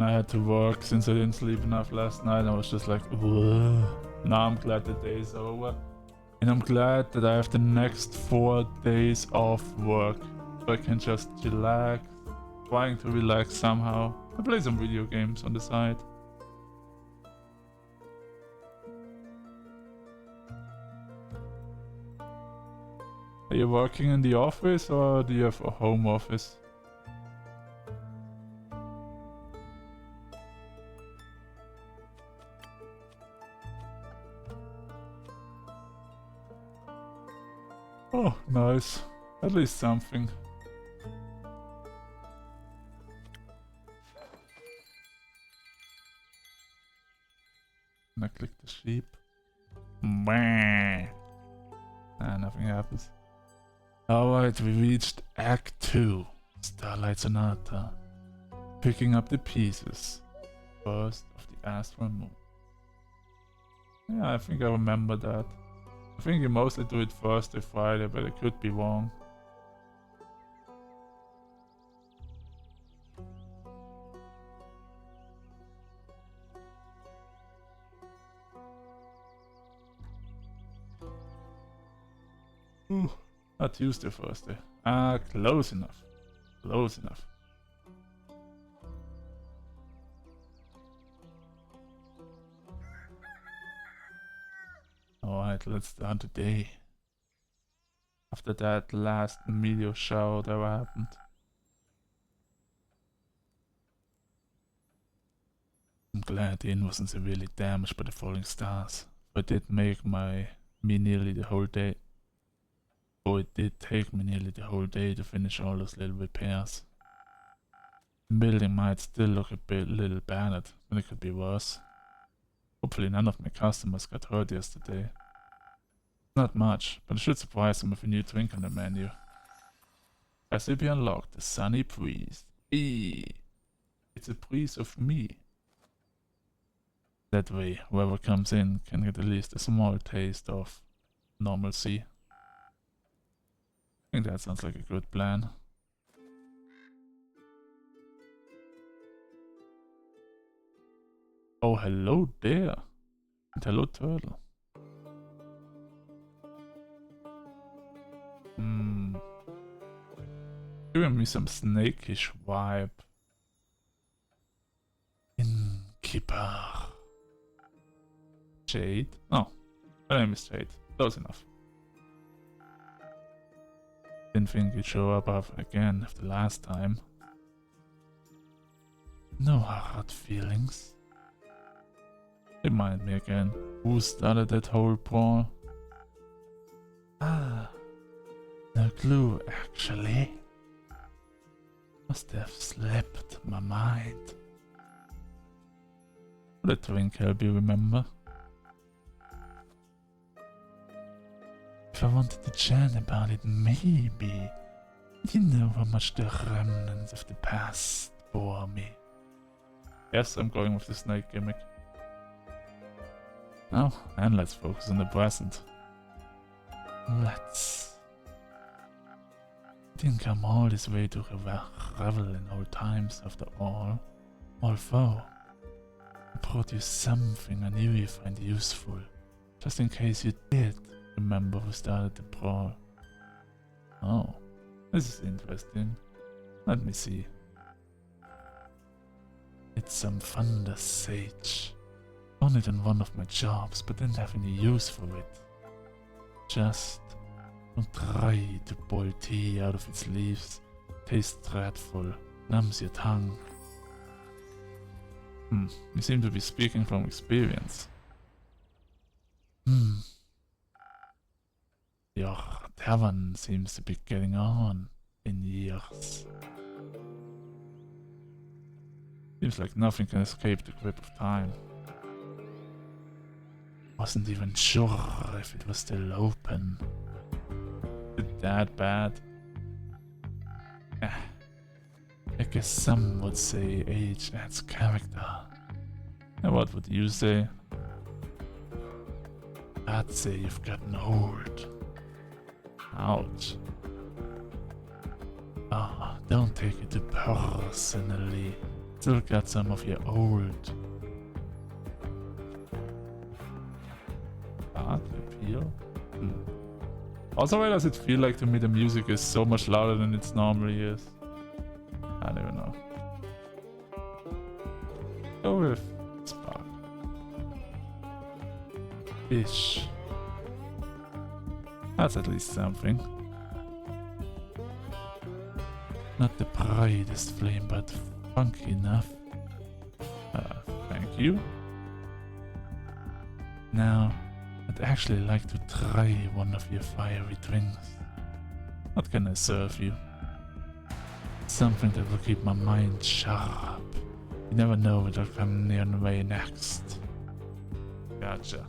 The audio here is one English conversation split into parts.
I had to work since I didn't sleep enough last night. I was just like, whoa. Now I'm glad the day is over. And I'm glad that I have the next 4 days off work. So I can just relax. Trying to relax somehow. I play some video games on the side. Are you working in the office or do you have a home office? Oh, nice. At least something. And I click the sheep. Nothing happens. Alright, we reached Act 2. Starlight Sonata. Picking up the pieces. First of the Astral Moon. Yeah, I think I remember that. I think you mostly do it Thursday, Friday, but I could be wrong. Ooh, not Tuesday, Thursday. Close enough. Close enough. Alright, let's start today. After that last meteor shower that happened. I'm glad the inn wasn't severely damaged by the falling stars. But it did make me nearly the whole day. It did take me nearly the whole day to finish all those little repairs. The building might still look a little battered, but it could be worse. Hopefully none of my customers got hurt yesterday. Not much, but I should surprise them with a new drink on the menu. Recipe unlocked, the Sunny Breeze. It's a breeze of me. That way, whoever comes in can get at least a small taste of normalcy. I think that sounds like a good plan. Oh, hello there. And hello, turtle. Giving me some snakish vibe. Innkeeper. Jade? Oh, her name is Jade. Close enough. Didn't think you'd show up again after last time. No hard feelings. Remind me again, who started that whole brawl? No clue actually. Must have slipped my mind. Would a drink help you remember? If I wanted to chat about it, maybe. You know how much the remnants of the past bore me. Yes, I'm going with the snake gimmick. Oh, and let's focus on the present. Let's. Didn't come all this way to revel in old times after all. Although, I brought you something I knew you'd find useful. Just in case you did remember who started the brawl. Oh, this is interesting. Let me see. It's some thunder sage. Found it on one of my jobs, but didn't have any use for it. Just don't try to boil tea out of its leaves. Tastes dreadful, numbs your tongue. You seem to be speaking from experience. Your tavern seems to be getting on in years. Seems like nothing can escape the grip of time. Wasn't even sure if it was still open. Is it that bad? I guess some would say age adds character. And what would you say? I'd say you've gotten old. Ouch. Oh, don't take it too personally. Still got some of your old art appeal. Also, why does it feel like to me the music is so much louder than it normally is? I don't even know. Go with Spark. Ish. That's at least something. Not the brightest flame, but funky enough. Thank you. Now, I'd actually like to try one of your fiery drinks. What can I serve you? Something that will keep my mind sharp. You never know what'll come near the way next. Gotcha.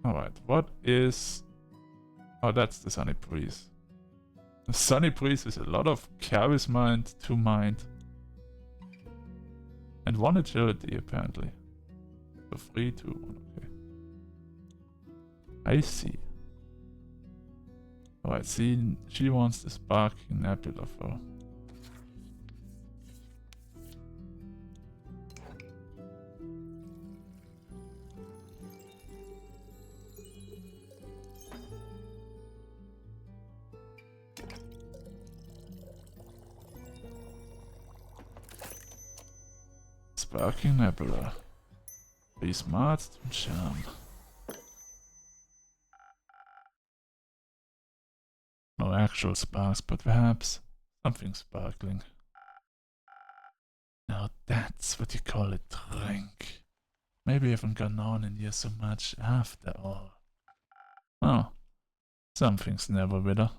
Alright, what is... Oh, that's the Sunny Breeze. The Sunny Breeze is a lot of charisma and 2 mind. And 1 agility, apparently. So 3, 2, 1, okay. I see. Alright, see, she wants the Sparking Nebula for. Sparking Nebula. Be smart to charm. No actual sparks, but perhaps something sparkling. Now that's what you call a drink. Maybe I haven't gone on in here so much after all. Oh, something's never better.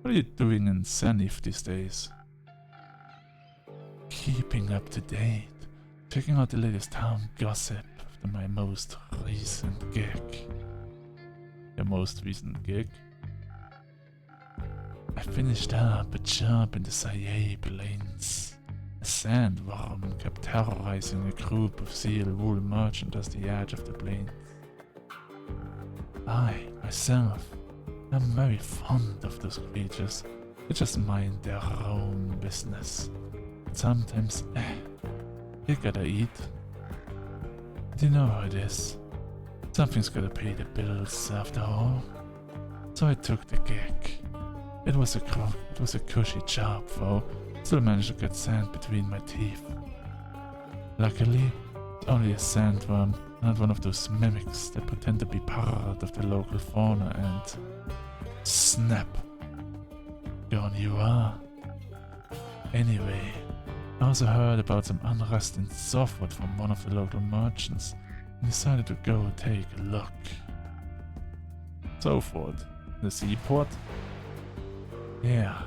What are you doing in Sanif these days? Keeping up to date, checking out the latest town gossip after my most recent gig. Your most recent gig? I finished up a job in the CIA Plains. A sandworm kept terrorizing a group of seal wool merchants at the edge of the plains. I, myself, am very fond of those creatures. They just mind their own business. Sometimes, you gotta eat. Do you know how it is? Something's gotta pay the bills after all. So I took the gig. It was a cushy job, though. Still managed to get sand between my teeth. Luckily, it's only a sandworm, not one of those mimics that pretend to be part of the local fauna and... Snap! Gone you are. Anyway, I also heard about some unrest in Southwood from one of the local merchants and decided to go take a look. Southwood? The seaport? Yeah.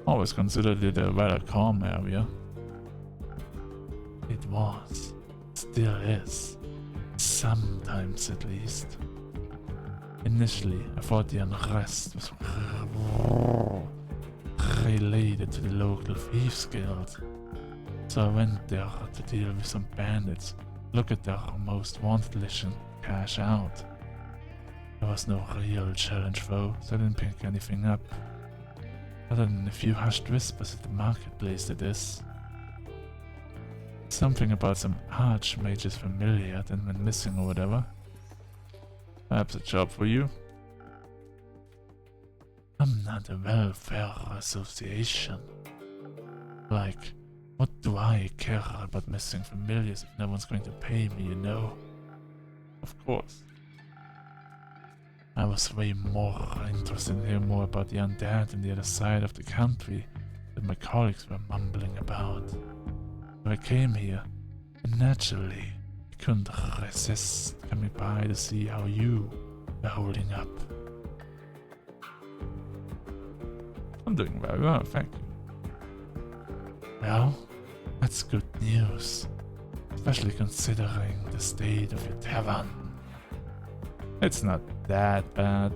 Always considered it a rather calm area. It was. Still is. Sometimes at least. Initially, I thought the unrest was related to the local thieves guild. So I went there to deal with some bandits, look at their most wanted list and cash out. There was no real challenge though, so I didn't pick anything up. Other than a few hushed whispers at the marketplace, that is. Something about some archmages familiar that went missing or whatever. Perhaps a job for you? I'm not a welfare association. Like, what do I care about missing familiars if no one's going to pay me, you know? Of course. I was way more interested in hearing more about the undead on the other side of the country that my colleagues were mumbling about. So I came here, and naturally, I couldn't resist coming by to see how you were holding up. I'm doing very well, thank you. Well, that's good news, especially considering the state of your tavern. It's not that bad.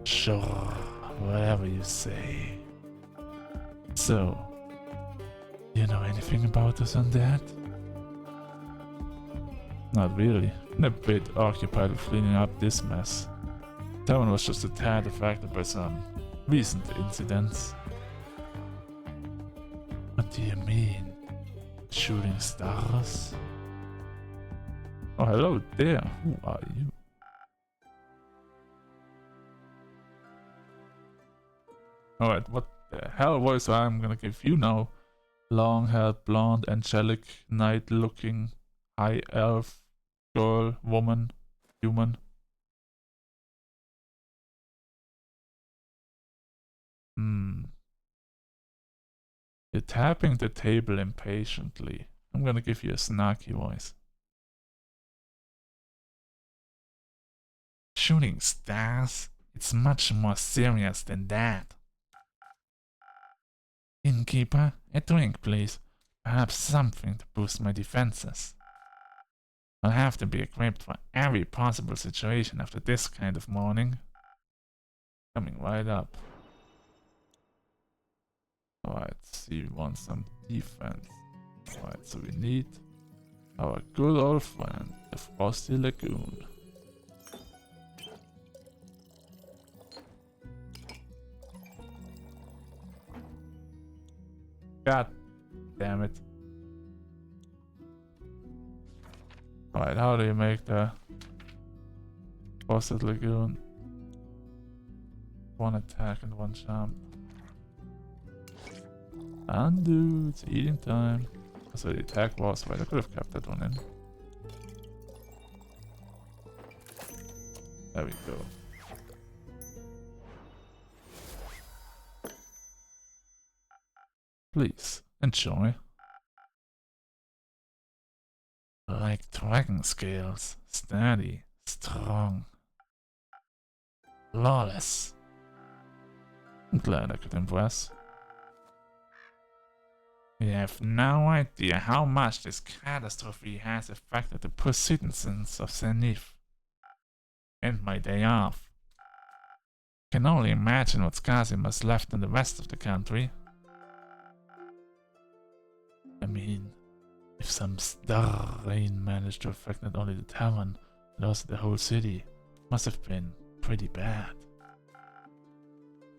Sure, whatever you say. So, do you know anything about us undead? Not really. I'm a bit occupied with cleaning up this mess. The tavern was just a tad affected by some recent incidents. What do you mean? Shooting stars? Oh, hello there. Who are you? Alright, what the hell voice I'm gonna give you now? Long-haired, blonde, angelic, knight-looking, high elf, girl, woman, human. You're tapping the table impatiently. I'm gonna give you a snarky voice. Shooting stars? It's much more serious than that. Innkeeper, a drink, please. Perhaps something to boost my defenses. I'll have to be equipped for every possible situation after this kind of morning. Coming right up. Alright, so you want some defense. Alright, so we need our good old friend, the Frosty Lagoon. God damn it. Alright, how do you make the Frosty Lagoon? One attack and one jump. Undo, it's eating time. So the attack was right, I could have kept that one in. There we go. Please, enjoy. Like dragon scales, sturdy, strong, flawless. I'm glad I could impress. You have no idea how much this catastrophe has affected the poor citizens of Zenith. And my day off. I can only imagine what scars he must left in the rest of the country. I mean, if some star rain managed to affect not only the tavern, but also the whole city, it must have been pretty bad.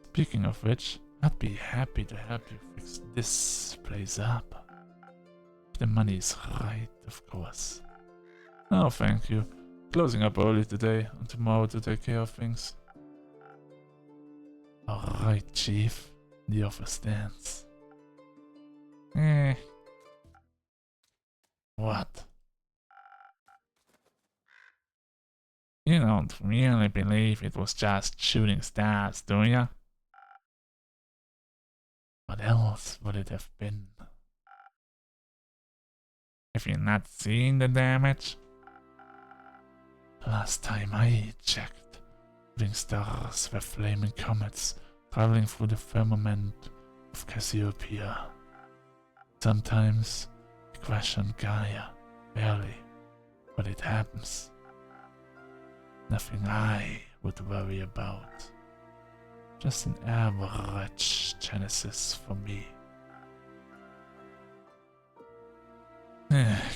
Speaking of which, I'd be happy to help you fix this place up. If the money is right, of course. Oh, thank you. Closing up early today, and tomorrow to take care of things. Alright, Chief. The offer stands. What? You don't really believe it was just shooting stars, do ya? What else would it have been? Have you not seen the damage? Last time I checked, shooting stars were flaming comets traveling through the firmament of Cassiopeia. Sometimes they crash on Gaia, barely, but it happens. Nothing I would worry about. Just an average Genesis for me.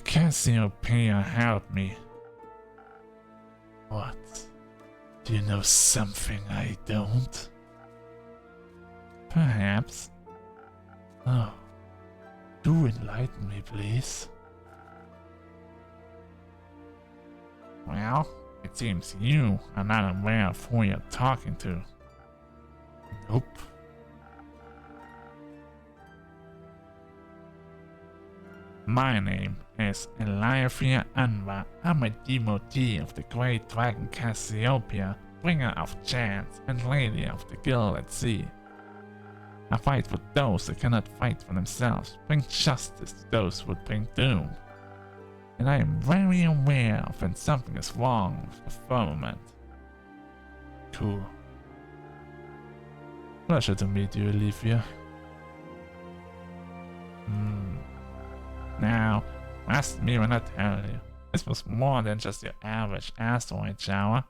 Cassiopeia help me. What? Do you know something I don't? Perhaps. Oh. Do enlighten me, please. Well, it seems you are not aware of who you're talking to. Nope. My name is Eliaphia Anva. I'm a devotee of the great dragon Cassiopeia, bringer of chance and lady of the guild at sea. I fight for those that cannot fight for themselves, bring justice to those who would bring doom. And I am very aware of when something is wrong with the firmament. Cool. Pleasure to meet you, Olivia. Now, trust me when I tell you, this was more than just your average asteroid shower.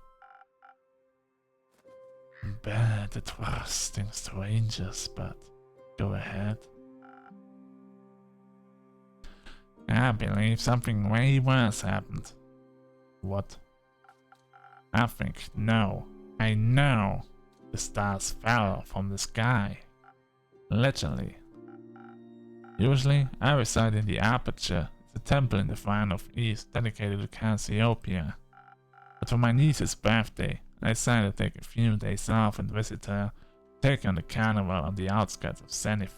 Bad at trusting strangers, but go ahead. I believe something way worse happened. What? I think, no. I know. The stars fell from the sky. Literally. Usually, I reside in the Aperture, the temple in the far north east dedicated to Cassiopeia. But for my niece's birthday, I decided to take a few days off and visit her, take on the carnival on the outskirts of Zenith.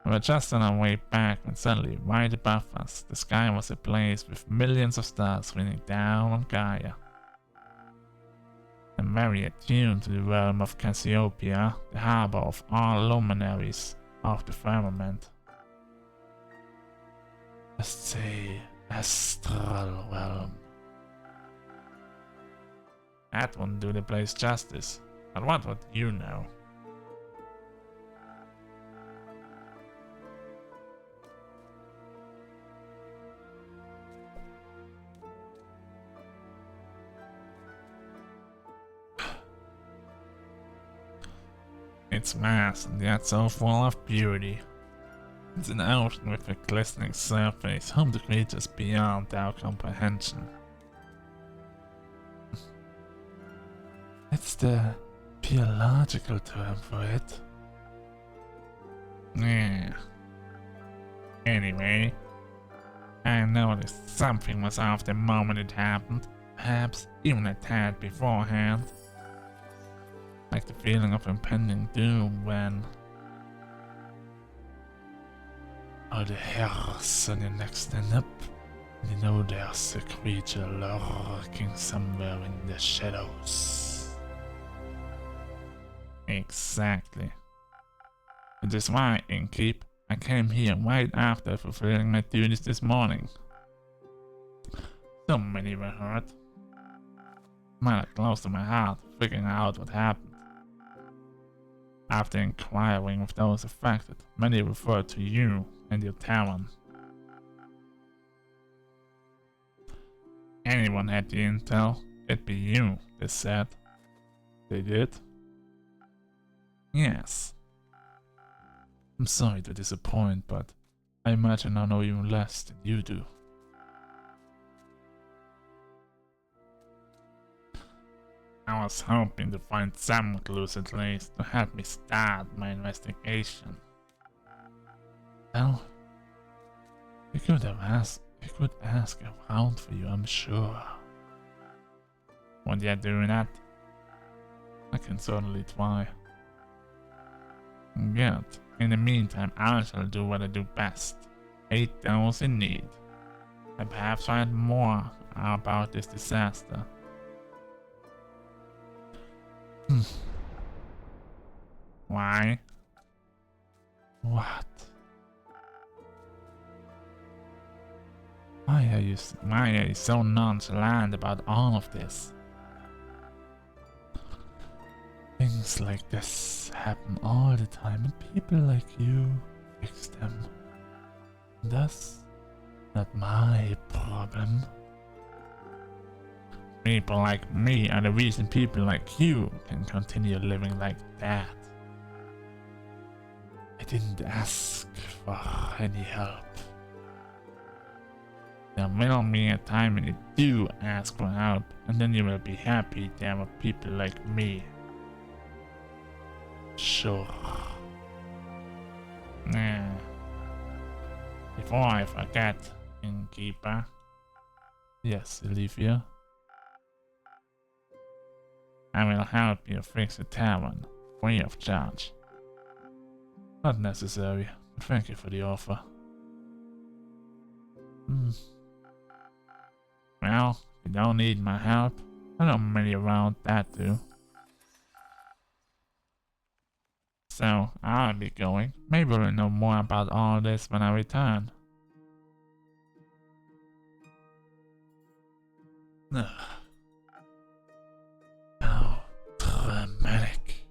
We were just on our way back when suddenly, right above us, the sky was ablaze with millions of stars raining down on Gaia. I'm very attuned to the realm of Cassiopeia, the harbor of all luminaries of the firmament. Let's say astral realm. That wouldn't do the place justice, but what would you know? It's vast and yet so full of beauty. It's an ocean with a glistening surface, home to creatures beyond our comprehension. It's the theological term for it. Yeah. Anyway, I noticed something was off the moment it happened, perhaps even a tad beforehand. Like the feeling of impending doom when all the hairs on your neck stand up, and you know there's a creature lurking somewhere in the shadows. Exactly. Which is why, Innkeep, I came here right after fulfilling my duties this morning. So many were hurt. Mine are close to my heart, figuring out what happened. After inquiring with those affected, many referred to you and your tavern. Anyone had the intel, it'd be you, they said. They did? Yes. I'm sorry to disappoint, but I imagine I know even less than you do. I was hoping to find some clues at least to help me start my investigation. Well, you could ask around for you, I'm sure. Would you do that? I can certainly try. Good. In the meantime, I shall do what I do best. Aid those in need. I perhaps find more about this disaster. Why? What? Why are you so nonchalant about all of this? Things like this happen all the time and people like you fix them. That's not my problem. People like me are the reason people like you can continue living like that. I didn't ask for any help. There will be a time when you do ask for help, and then you will be happy there are people like me. Sure. Before I forget, Innkeeper. Yes, Olivia. I will help you fix the tavern, free of charge. Not necessary, but thank you for the offer. Well, you don't need my help. I know many around that do. So, I'll be going. Maybe we'll know more about all this when I return. How dramatic.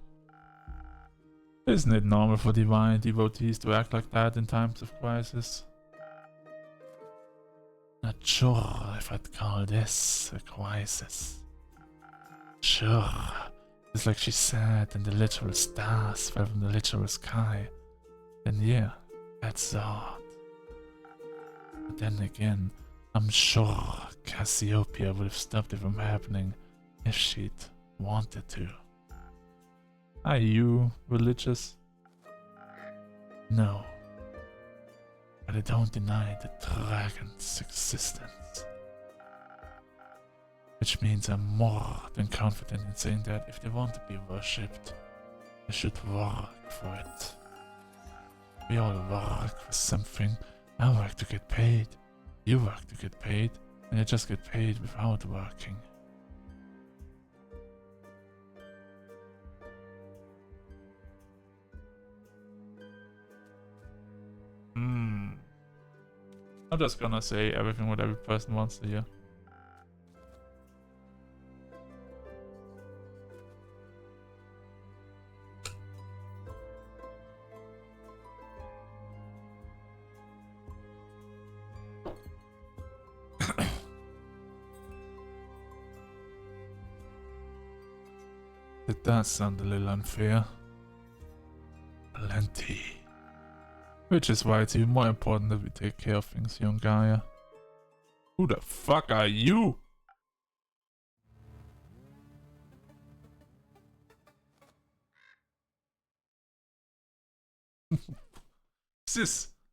Isn't it normal for divine devotees to act like that in times of crisis? Not sure if I'd call this a crisis. Sure, it's like she said, and the literal stars fell from the literal sky. Then yeah, that's odd. But then again, I'm sure Cassiopeia would have stopped it from happening if she'd wanted to. Are you religious? No. But I don't deny the dragon's existence. Which means I'm more than confident in saying that if they want to be worshipped, they should work for it. We all work for something. I work to get paid. You work to get paid. And you just get paid without working. I'm just gonna say everything what every person wants to hear. It does sound a little unfair. Plenty. Which is why it's even more important that we take care of things, young Gaia. Who the fuck are you?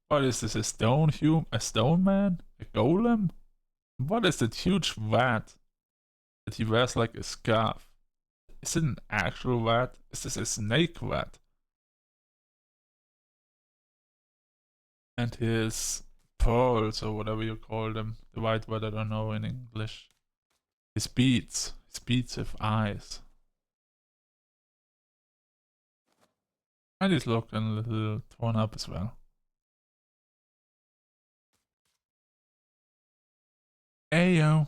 What is this, a stone a stone man? A golem? What is that huge vat that he wears like a scarf? Is it an actual vat? Is this a snake vat? And his pearls, or whatever you call them, the white vat I don't know in English. His beads with eyes. And he's looking a little torn up as well. Ayo.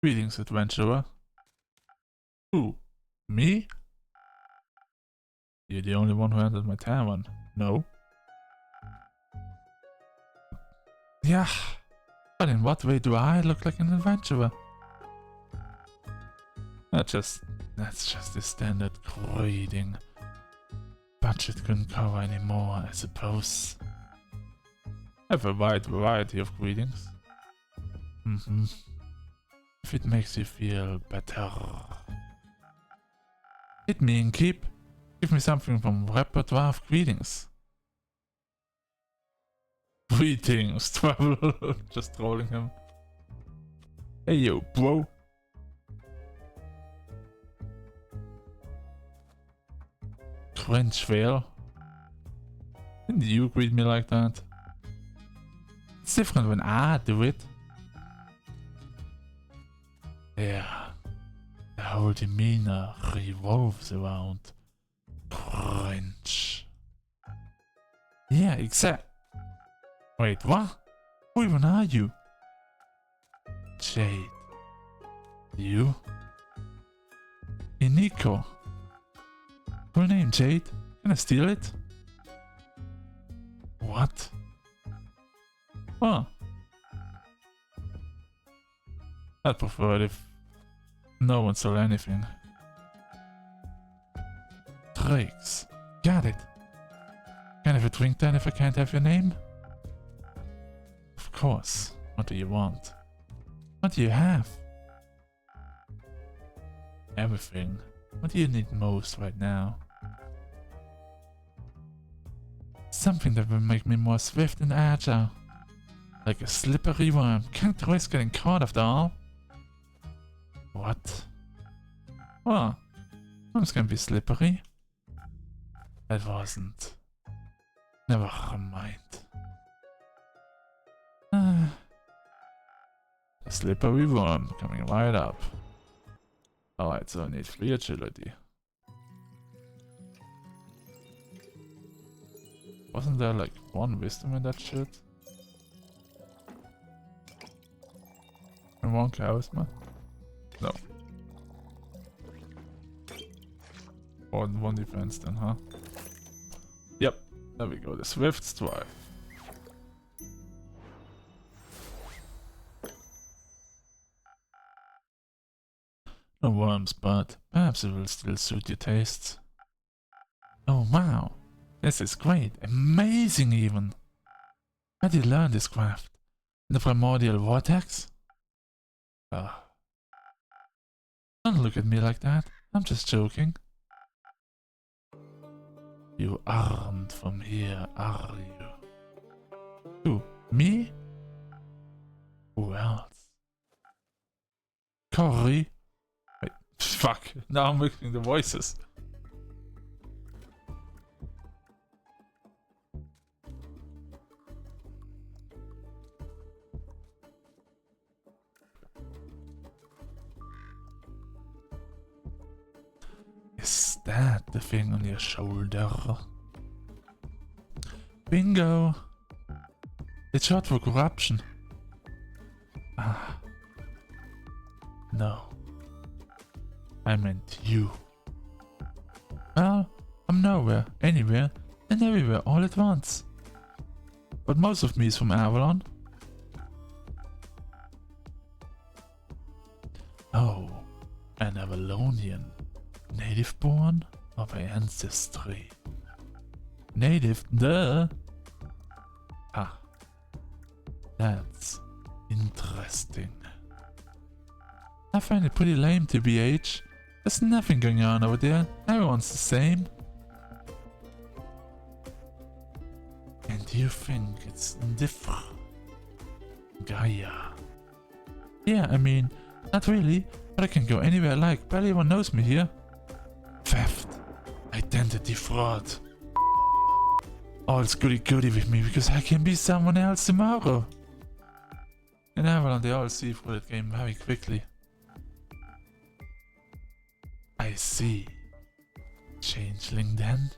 Greetings, adventurer. Who? Me? You're the only one who entered my tavern. No? Yeah, but in what way do I look like an adventurer? That's just the standard greeting. Budget couldn't cover anymore, I suppose. I have a wide variety of greetings. If it makes you feel better. Hit me and keep. Give me something from repertoire of greetings. Greetings, traveler. Just trolling him. Hey yo, bro. Cringe fail. Didn't you greet me like that? It's different when I do it. Yeah. The whole demeanor revolves around cringe. Yeah, exact. Wait, what? Who even are you? Jade. You? Iniko. Full name, Jade. Can I steal it? What? Oh. I'd prefer it if no one stole anything. Tricks. Got it. Can I have a drink then if I can't have your name? Of course. What do you want? What do you have? Everything. What do you need most right now? Something that will make me more swift and agile. Like a slippery worm. Can't risk getting caught after all. What? Oh. Worms can be slippery. That wasn't. Never mind. A slippery worm coming right up. Alright, so I need 3 agility. Wasn't there like 1 wisdom in that shit? And 1 charisma? No. Or 1 defense then, huh? Yep, there we go, the swift stride. No worms, but perhaps it will still suit your tastes. Oh wow, this is great, amazing even. How did you learn this craft? The primordial vortex? Don't look at me like that. I'm just joking. You aren't from here, are you? Who? Me? Who else? Cory? Wait, fuck. Now I'm mixing the voices. Is that the thing on your shoulder? Bingo! It's short for corruption. Ah. No. I meant you. Well, I'm nowhere, anywhere, and everywhere all at once. But most of me is from Avalon. Oh, an Avalonian. Native born or by ancestry? Native, duh! Ah, that's interesting. I find it pretty lame, TBH. There's nothing going on over there. Everyone's the same. And you think it's different? Gaia. Yeah, I mean, not really, but I can go anywhere I like. Barely anyone knows me here. Theft. Identity fraud. All's goody goody with me because I can be someone else tomorrow. In Avalon they all see through that game very quickly. I see. Changeling then?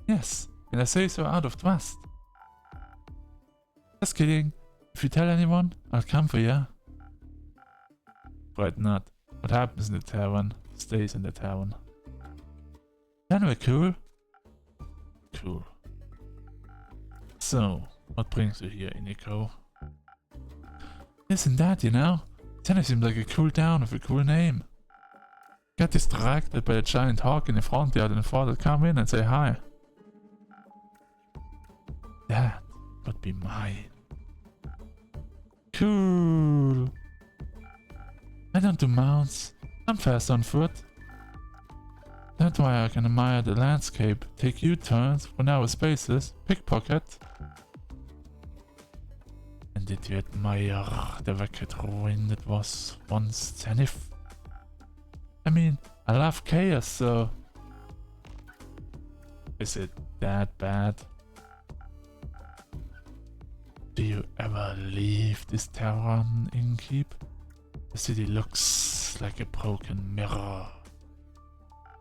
Yes, and I say so out of trust. Just kidding. If you tell anyone, I'll come for you. Right, not. What happens in the tavern stays in the tavern. Then we're cool. Cool. So, what brings you here, Iniko? Isn't that, you know? Then seems like a cool town with a cool name. Got distracted by a giant hawk in the front yard and thought I'd come in and say hi. That would be mine. Cool. I don't do mounts. I'm fast on foot. That's why I can admire the landscape, take U-turns for narrow spaces, pickpocket. And did you admire the wicked ruin that was once Zenith? I mean, I love chaos, so... Is it that bad? Do you ever leave this Terran Innkeep? The city looks like a broken mirror.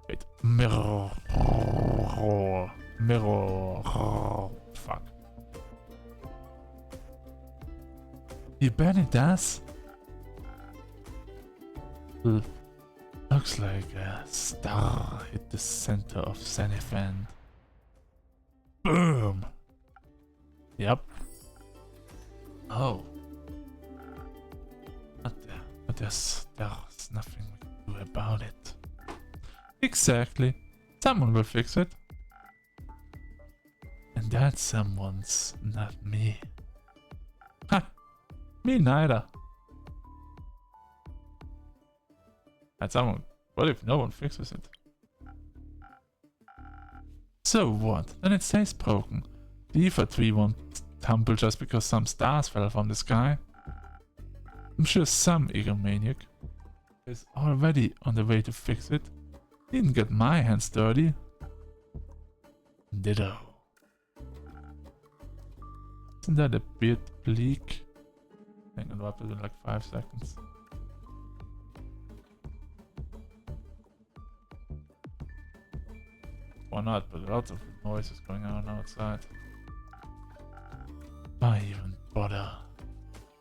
Wait, mirror. Fuck. You bet it does. Looks like a star hit the center of Zenith and boom. Yep. Oh. But there's nothing we can do about it. Exactly. Someone will fix it. And that someone's not me. Ha! Me neither. And someone. What if no one fixes it? So what? Then it stays broken. The ether tree won't tumble just because some stars fell from the sky. I'm sure some egomaniac is already on the way to fix it. Didn't get my hands dirty. Ditto. Isn't that a bit bleak? Hang on, wrap it in like 5 seconds. Or not, but lots of noises going on outside. Why even bother?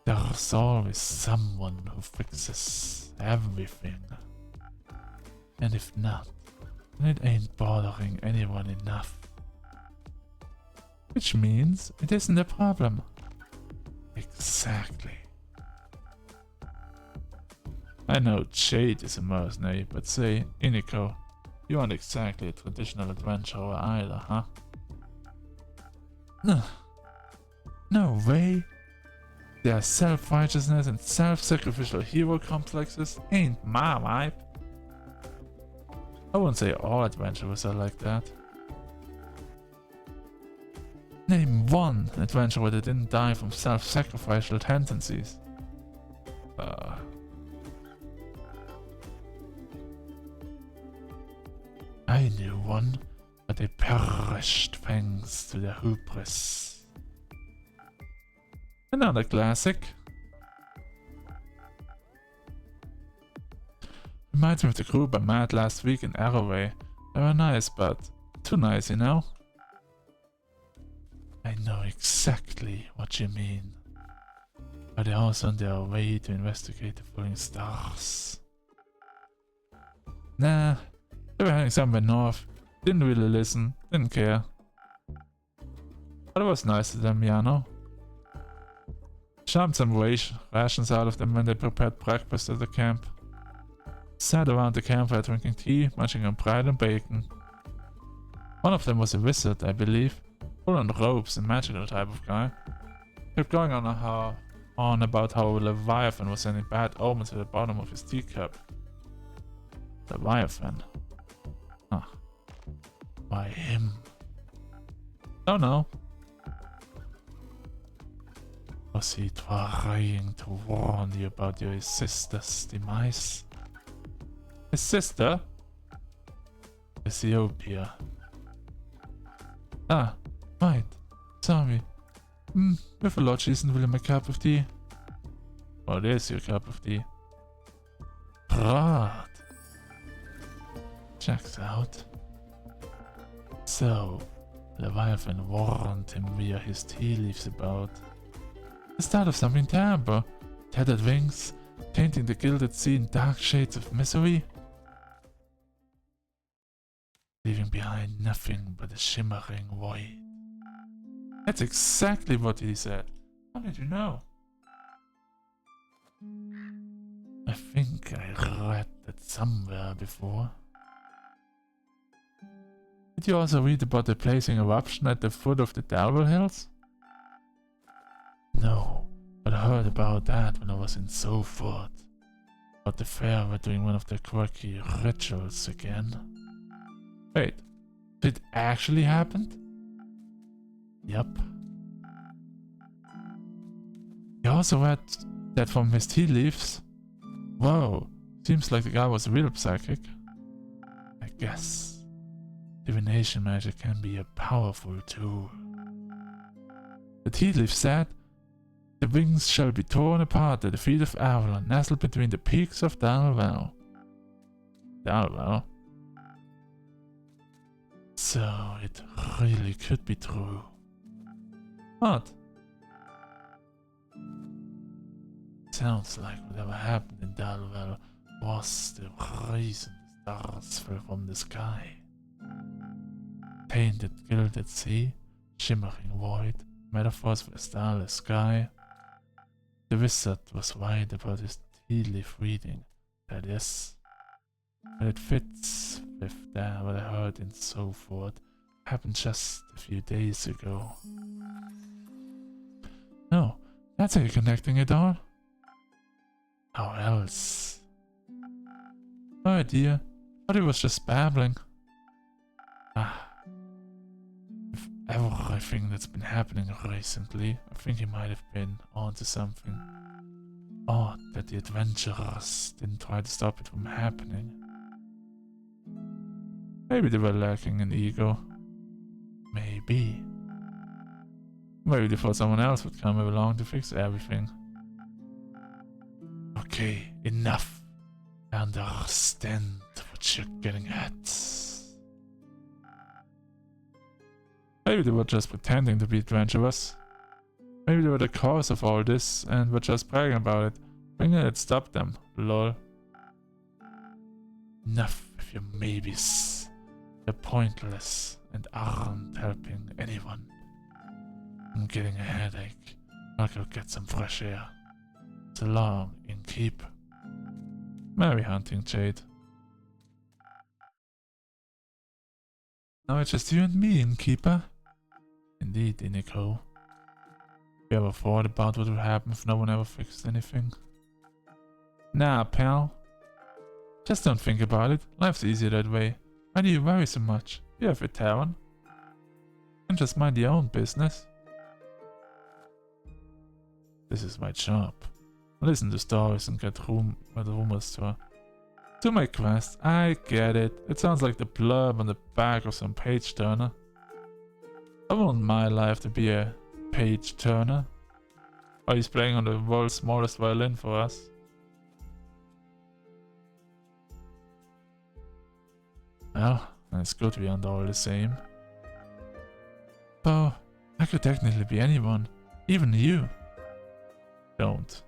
There's always someone who fixes everything. And if not, then it ain't bothering anyone enough. Which means it isn't a problem. Exactly. I know Jade is a mercenary, but say, Iniko, you aren't exactly a traditional adventurer either, huh? No way. Their self-righteousness and self-sacrificial hero complexes ain't my vibe. I wouldn't say all adventurers are like that. Name one adventurer that didn't die from self-sacrificial tendencies. I knew one, but they perished thanks to their hubris. Another classic. Reminds me of the group I met last week in Arroway. They were nice, but too nice, you know? I know exactly what you mean. Are they also on their way to investigate the falling stars? Nah, they were heading somewhere north. Didn't really listen, didn't care. But it was nice of them, you know? Shoved some rations out of them when they prepared breakfast at the camp. Sat around the campfire drinking tea, munching on bread and bacon. One of them was a wizard, I believe. Full on ropes and magical type of guy. Kept going on about how Leviathan was sending bad omens to the bottom of his teacup. Leviathan? Huh. Why him? Don't know. Was he trying to warn you about your sister's demise? His sister? Ethiopia. Ah, right. Sorry. Mythology isn't really my cup of tea. What is your cup of tea? Right. Checks out. So, Leviathan warned him via his tea leaves about the start of something terrible. Tethered wings, painting the gilded sea in dark shades of misery. Leaving behind nothing but a shimmering void. That's exactly what he said. How did you know? I think I read that somewhere before. Did you also read about the blazing eruption at the foot of the Dalwell Hills? No, but I heard about that when I was in Salford. But the fair were doing one of their quirky rituals again. Wait, it actually happened? Yup. He also read that from his tea leaves. Whoa, seems like the guy was a real psychic. I guess divination magic can be a powerful tool. The tea leaf said, the wings shall be torn apart at the feet of Avalon, nestled between the peaks of Dalwell. Dalwell? So it really could be true. What? Sounds like whatever happened in Dalwell was the reason the stars fell from the sky. Painted gilded sea, shimmering void, metaphors for a starless sky. The wizard was right about his tea leaf reading, that is. But it fits with what I heard in Salford. Happened just a few days ago. No, that's how you're connecting it all. How else? No idea. Thought he was just babbling. With everything that's been happening recently, I think he might have been onto something. Odd that the adventurers didn't try to stop it from happening. Maybe they were lacking in ego. Maybe. Maybe they thought someone else would come along to fix everything. Okay, enough. I understand what you're getting at. Maybe they were just pretending to be adventurous. Maybe they were the cause of all this and were just bragging about it. Thinking it stopped them, lol. Enough with your maybes. They're pointless and aren't helping anyone. I'm getting a headache. I'll go get some fresh air. So long, innkeep. Merry hunting, Jade. Now it's just you and me, innkeeper. Indeed, Inico. You ever thought about what would happen if no one ever fixed anything? Nah, pal. Just don't think about it. Life's easier that way. Why do you worry so much? You have a tavern. And just mind your own business. This is my job. Listen to stories and get rumors to her. To my quest, I get it. It sounds like the blurb on the back of some page turner. I want my life to be a page turner. Oh, he's playing on the world's smallest violin for us. Well, it's good we aren't all the same. Though, I could technically be anyone. Even you. Don't.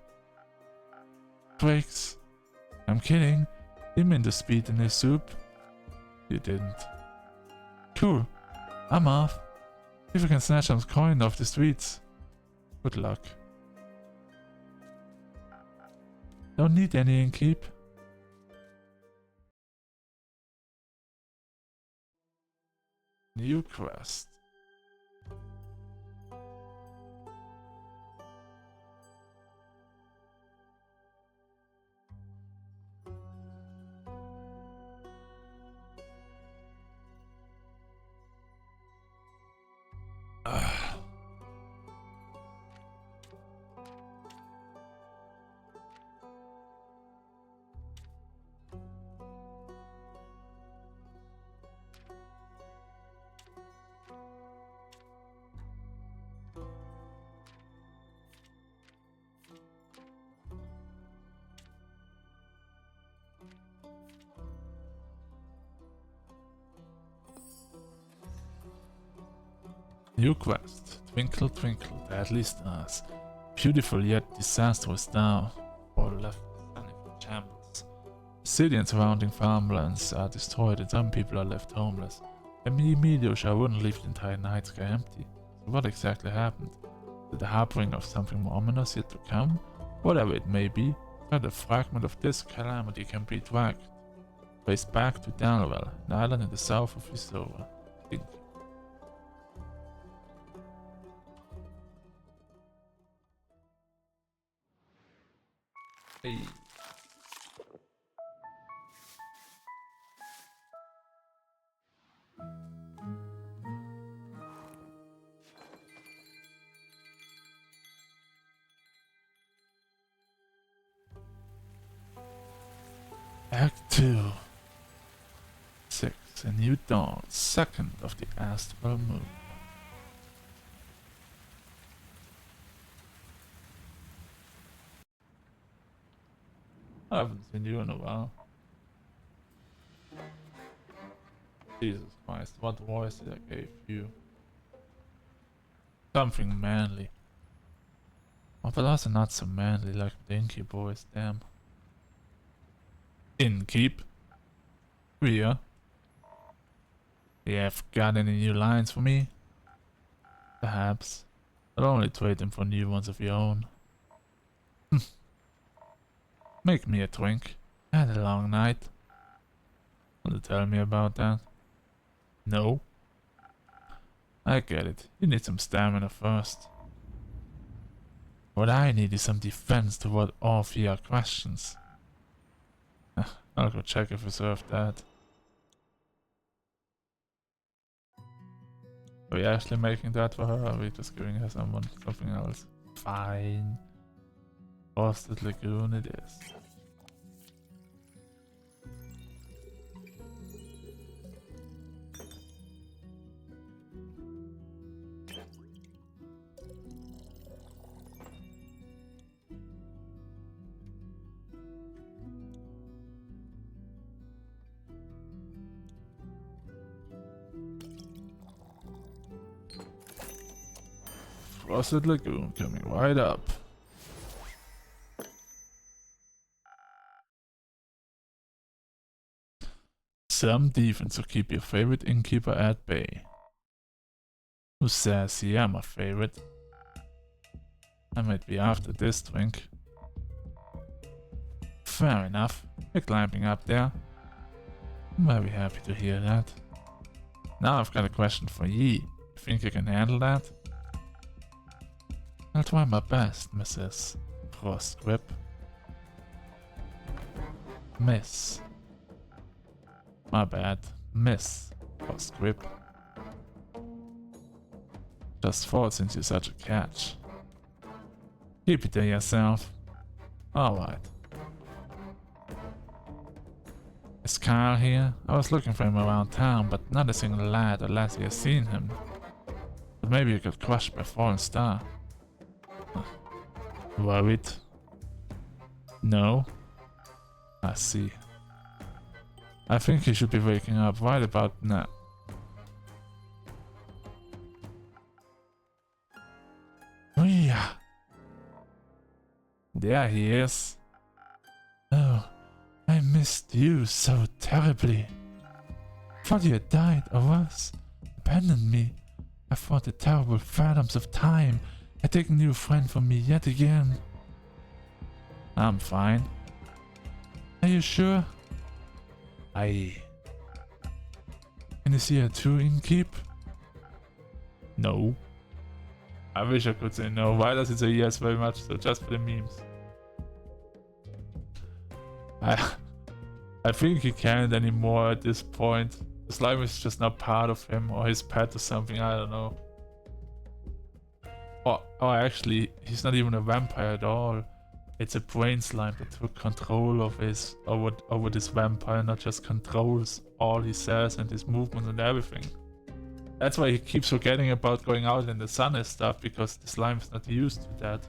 Twigs. I'm kidding. You mean to speed in his soup? You didn't. Cool. I'm off. If I can snatch some coin off the streets. Good luck. Don't need any in keep. New quest. New quest. Twinkle, twinkle, deadly stars. Beautiful yet disastrous now. All left standing for shambles. The city and surrounding farmlands are destroyed and some people are left homeless. A meteor shower wouldn't leave the entire night sky empty. So what exactly happened? Did the harboring of something more ominous yet to come? Whatever it may be, not a fragment of this calamity can be tracked. Traced back to Danwell, an island in the south of Isova. Hey. Act 2. 6. A new dawn, second of the astral moon. I haven't seen you in a while. Jesus Christ, what voice did I give you? Something manly. Oh, but also not so manly like the Innkeep voice, damn. Innkeep? Rhea? You have got any new lines for me? Perhaps. I'll only trade them for new ones of your own. Make me a drink. I had a long night. Want to tell me about that? No? I get it. You need some stamina first. What I need is some defense toward all of your questions. I'll go check if we served that. Are we actually making that for her, or are we just giving her something else? Fine. Frosted Lagoon it is. Frosted Lagoon coming right up. Some defense to keep your favorite innkeeper at bay. Who says he am my favorite? I might be after this drink. Fair enough. You're climbing up there. I'm very happy to hear that. Now I've got a question for ye. You think you can handle that? I'll try my best, Mrs. Frostgrip. Miss. My bad. Miss Frostgrip. Just thought since you're such a catch. Keep it to yourself. Alright. Is Kyle here? I was looking for him around town, but not a single lad or lassie has seen him. But maybe you got crushed by a fallen star. Worried? No? I see. I think he should be waking up right about now. Oh yeah. There he is. Oh, I missed you so terribly. Thought you had died or worse, abandoned me. I thought the terrible phantoms of time had taken your friend from me yet again. I'm fine. Are you sure? Aye. Can you see her too, Innkeep? No. I wish I could say no. Why does it say yes very much so? Just for the memes. I think he can't anymore at this point. The slime is just not part of him or his pet or something, I don't know. Or actually, he's not even a vampire at all. It's a brain slime that took control of his over this vampire, not just controls all he says and his movements and everything. That's why he keeps forgetting about going out in the sun and stuff, because the slime's not used to that.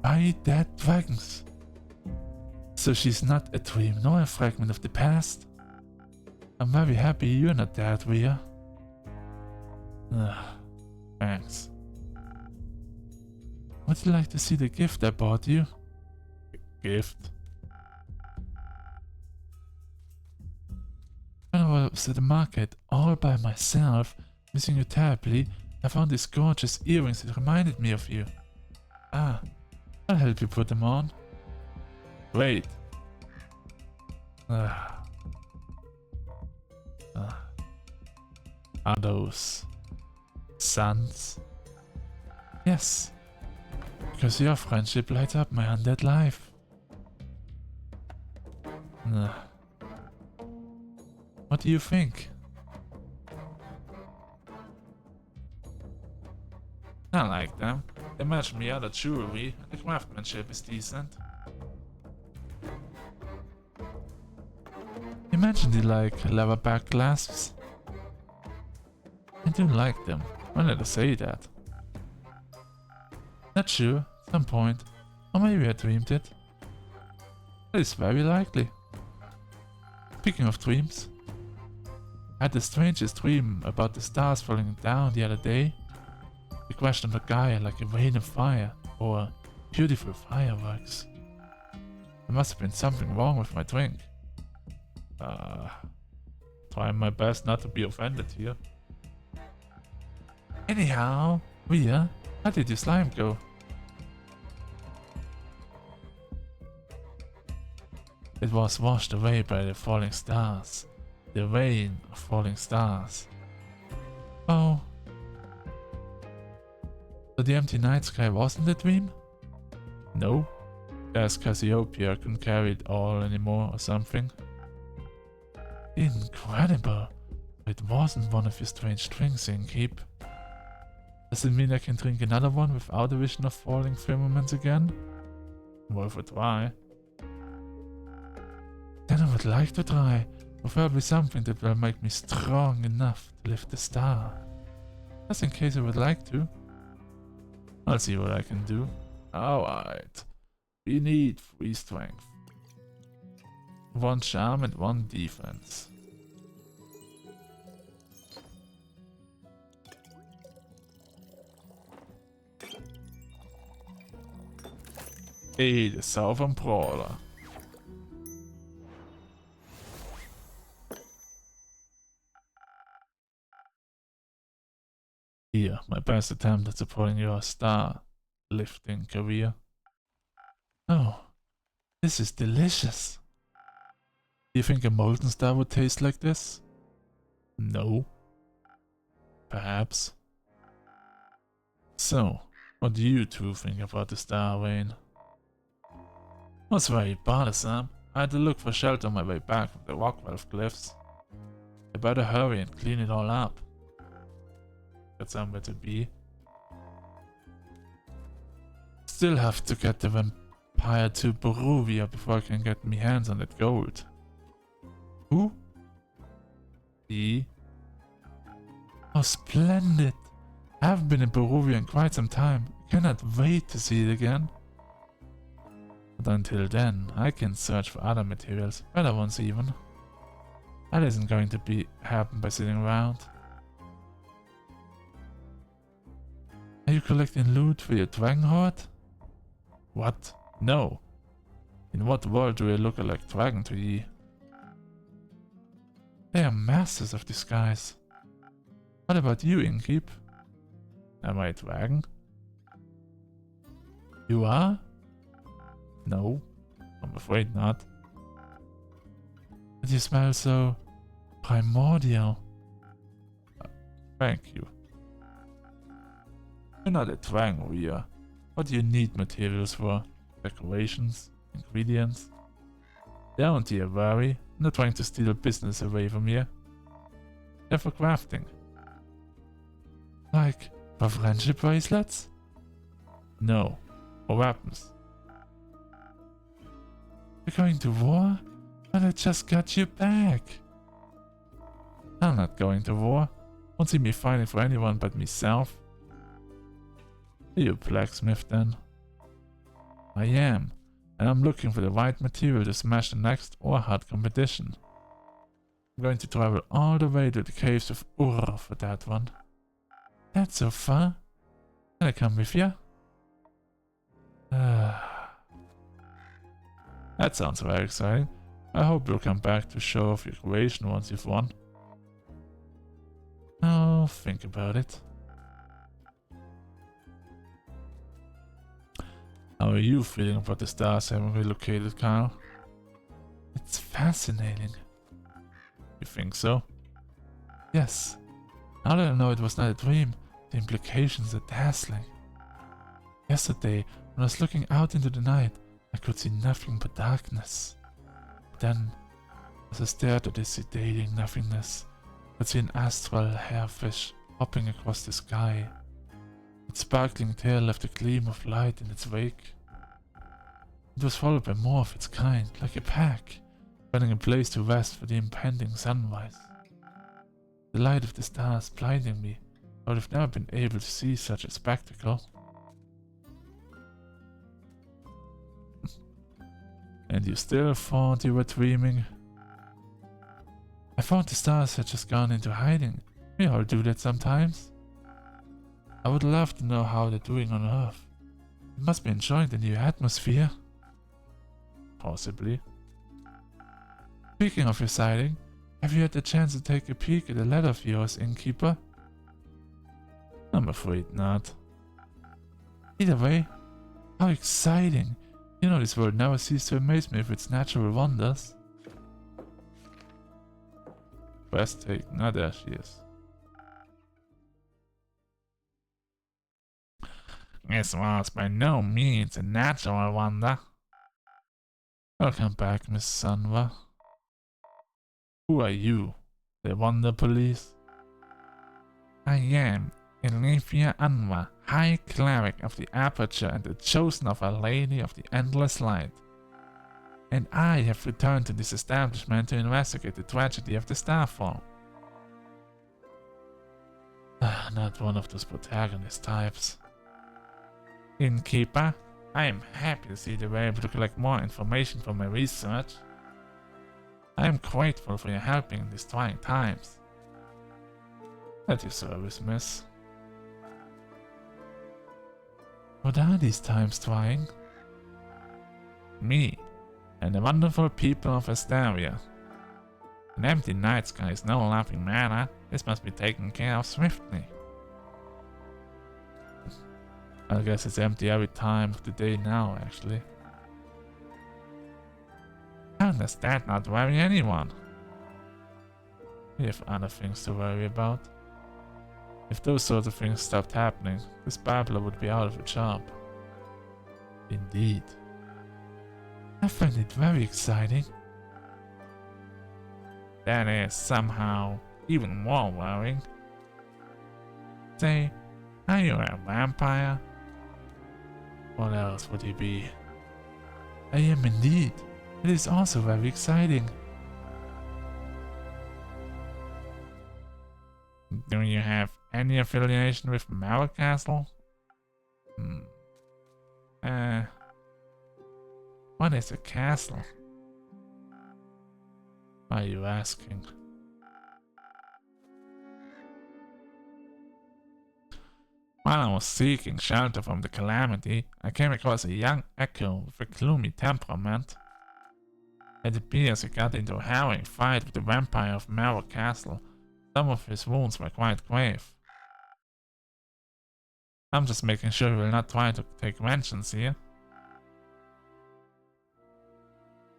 I eat dead dragons. So she's not a dream nor a fragment of the past. I'm very happy you're not dead, Rhea. Thanks. Would you like to see the gift I bought you? Gift? When I was at the market all by myself, missing you terribly, I found these gorgeous earrings that reminded me of you. Ah, I'll help you put them on. Wait. Are those suns? Yes, because your friendship lights up my undead life. What do you think? I like them. They match me other jewelry, and the craftsmanship is decent. You mentioned you like leatherback clasps. I do like them. When did I say that? Not sure, at some point. Or maybe I dreamed it. That is very likely. Speaking of dreams, I had the strangest dream about the stars falling down the other day. It crashed on a guy like a rain of fire, or beautiful fireworks. There must have been something wrong with my drink. Trying my best not to be offended here. Anyhow, Rhea, how did your slime go? It was washed away by the falling stars. The rain of falling stars. Oh. So the empty night sky wasn't a dream? No. There's Cassiopeia couldn't carry it all anymore or something. Incredible. It wasn't one of your strange drinks, Innkeep. Does it mean I can drink another one without a vision of falling firmaments again? Worth a try. Then I would like to try. Preferably something that will make me strong enough to lift the star. Just in case I would like to. I'll see what I can do. Alright. We need 3 strength. 1 charm and 1 defense. Hey, the Southern Brawler. Here, my best attempt at supporting your star lifting career. Oh, this is delicious. Do you think a molten star would taste like this? No. Perhaps. So, what do you two think about the star vein? It was very bothersome. I had to look for shelter on my way back from the Rockwell cliffs. I better hurry and clean it all up. Got somewhere to be. Still have to get the vampire to Barovia before I can get me hands on that gold. Who? E. Oh, splendid! I haven't been in Barovia in quite some time. I cannot wait to see it again. But until then, I can search for other materials, better ones even. That isn't going to happen by sitting around. Are you collecting loot for your dragon horde? What? No. In what world do I look like dragon to ye? They are masters of disguise. What about you, Innkeep? Am I a dragon? You are? No, I'm afraid not. But you smell so primordial. Thank you. You're not a dragon, Rhea. What do you need materials for? Decorations? Ingredients? Don't you worry. I'm not trying to steal business away from you. They're for crafting. Like for friendship bracelets? No, for weapons. You're going to war? But I just got you back. I'm not going to war. Won't see me fighting for anyone but myself. Are you a blacksmith then? I am, and I'm looking for the right material to smash the next ore hut competition. I'm going to travel all the way to the caves of Ur for that one. That's so far. Can I come with you? That sounds very exciting. I hope you'll come back to show off your creation once you've won. I'll think about it. How are you feeling about the stars having relocated, Kyle? It's fascinating. You think so? Yes. Now that I know it was not a dream, the implications are dazzling. Yesterday, when I was looking out into the night, I could see nothing but darkness. Then, as I stared at this sedating nothingness, I could see an astral hairfish hopping across the sky. Its sparkling tail left a gleam of light in its wake. It was followed by more of its kind, like a pack, finding a place to rest for the impending sunrise. The light of the stars blinding me, I would have never been able to see such a spectacle. And you still thought you were dreaming? I thought the stars had just gone into hiding. We all do that sometimes. I would love to know how they're doing on Earth. They must be enjoying the new atmosphere. Possibly. Speaking of your sighting, have you had the chance to take a peek at the letter of yours, Innkeeper? I'm afraid not. Either way, how exciting! You know this world never ceases to amaze me with its natural wonders. Breathtaking, now there she is. This was by no means a natural wonder. Welcome back, Miss Sanva. Who are you? The Wonder Police? I am Elifia Anwa, High Cleric of the Aperture and the Chosen of Our Lady of the Endless Light. And I have returned to this establishment to investigate the tragedy of the Starfall. Not one of those protagonist types. Innkeeper, I am happy to see that you were able to collect more information from my research. I am grateful for your helping in these trying times. At your service, miss. What are these times trying? Me, and the wonderful people of Asteria. An empty night sky is no laughing matter. This must be taken care of swiftly. I guess it's empty every time of the day now, actually. How does that not worry anyone? We have other things to worry about. If those sort of things stopped happening, this babbler would be out of a job. Indeed. I find it very exciting. That is somehow even more worrying. Say, are you a vampire? What else would he be? I am indeed. It is also very exciting. Do you have any affiliation with Mara Castle? What is a castle? Why are you asking? While I was seeking shelter from the calamity, I came across a young echo with a gloomy temperament. It appears he got into a harrowing fight with the vampire of Mara Castle. Some of his wounds were quite grave. I'm just making sure he will not try to take vengeance here.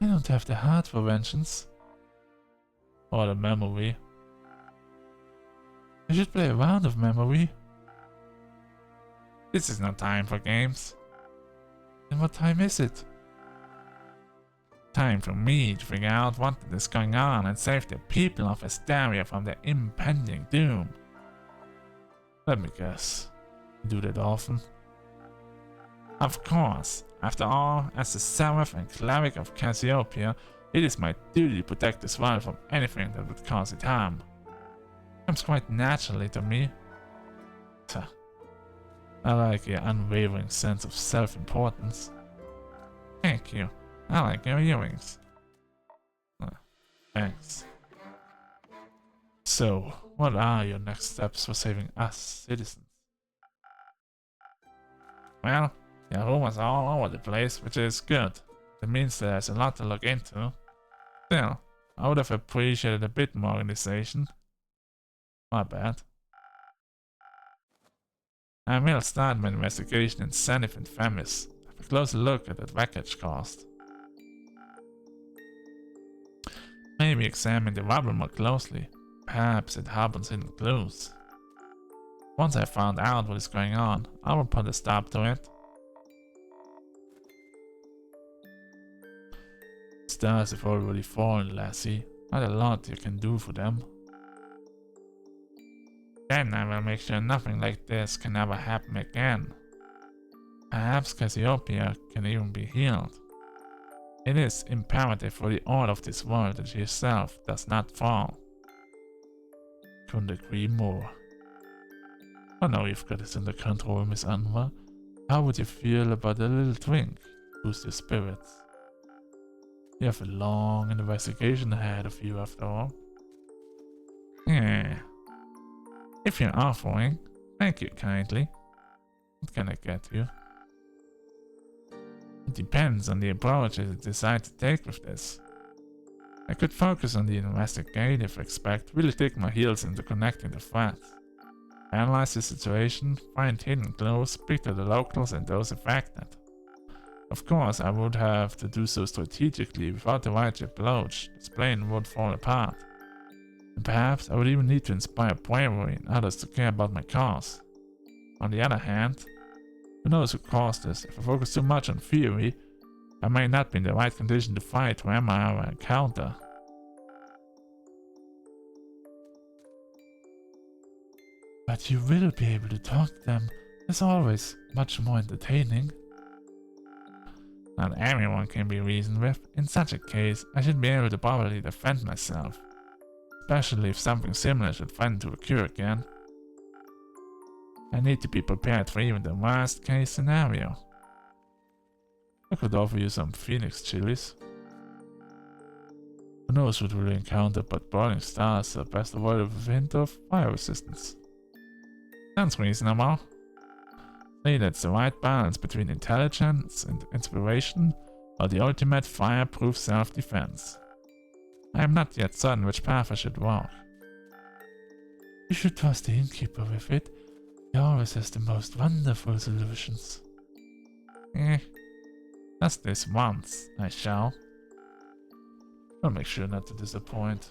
I don't have the heart for vengeance. Or the memory. I should play a round of memory. This is no time for games. Then what time is it? Time for me to figure out what is going on and save the people of Asteria from their impending doom. Let me guess. You do that often? Of course. After all, as the seraph and cleric of Cassiopeia, it is my duty to protect this world from anything that would cause it harm. It comes quite naturally to me. I like your unwavering sense of self-importance. Thank you. I like your earrings. Thanks. So, what are your next steps for saving us citizens? Well, there are rumors all over the place, which is good. It means there's a lot to look into. Still, I would have appreciated a bit more organization. My bad. I will start my investigation in Zenith and Femis. Have a closer look at that wreckage cost. Maybe examine the rubble more closely. Perhaps it harbors hidden clues. Once I found out what is going on, I will put a stop to it. Stars have already fallen, lassie. Not a lot you can do for them. Then I will make sure nothing like this can ever happen again. Perhaps Cassiopeia can even be healed. It is imperative for the order of this world that she herself does not fall. Couldn't agree more. I know you've got this under control, Miss Anwar. How would you feel about a little drink to boost your spirits? You have a long investigation ahead of you after all. Yeah. If you're offering, thank you kindly. What can I get you? It depends on the approach I decide to take with this. I could focus on the investigative aspect, really dig my heels into connecting the threads. Analyze the situation, find hidden clues, speak to the locals and those affected. Of course, I would have to do so strategically without the right approach. This plane would fall apart. And perhaps I would even need to inspire bravery in others to care about my cause. On the other hand, who knows who caused this? If I focus too much on theory, I may not be in the right condition to fight whoever I encounter. But you will be able to talk to them. It's always much more entertaining. Not everyone can be reasoned with. In such a case, I should be able to properly defend myself. Especially if something similar should threaten to occur again. I need to be prepared for even the worst case scenario. I could offer you some Phoenix chilies. Who knows what we'll encounter, but burning stars are best avoided with a hint of fire resistance. Sounds reasonable. Say that's the right balance between intelligence and inspiration, or the ultimate fireproof self-defense. I am not yet certain which path I should walk. You should trust the innkeeper with it. He always has the most wonderful solutions. Just this once, I shall. I'll make sure not to disappoint.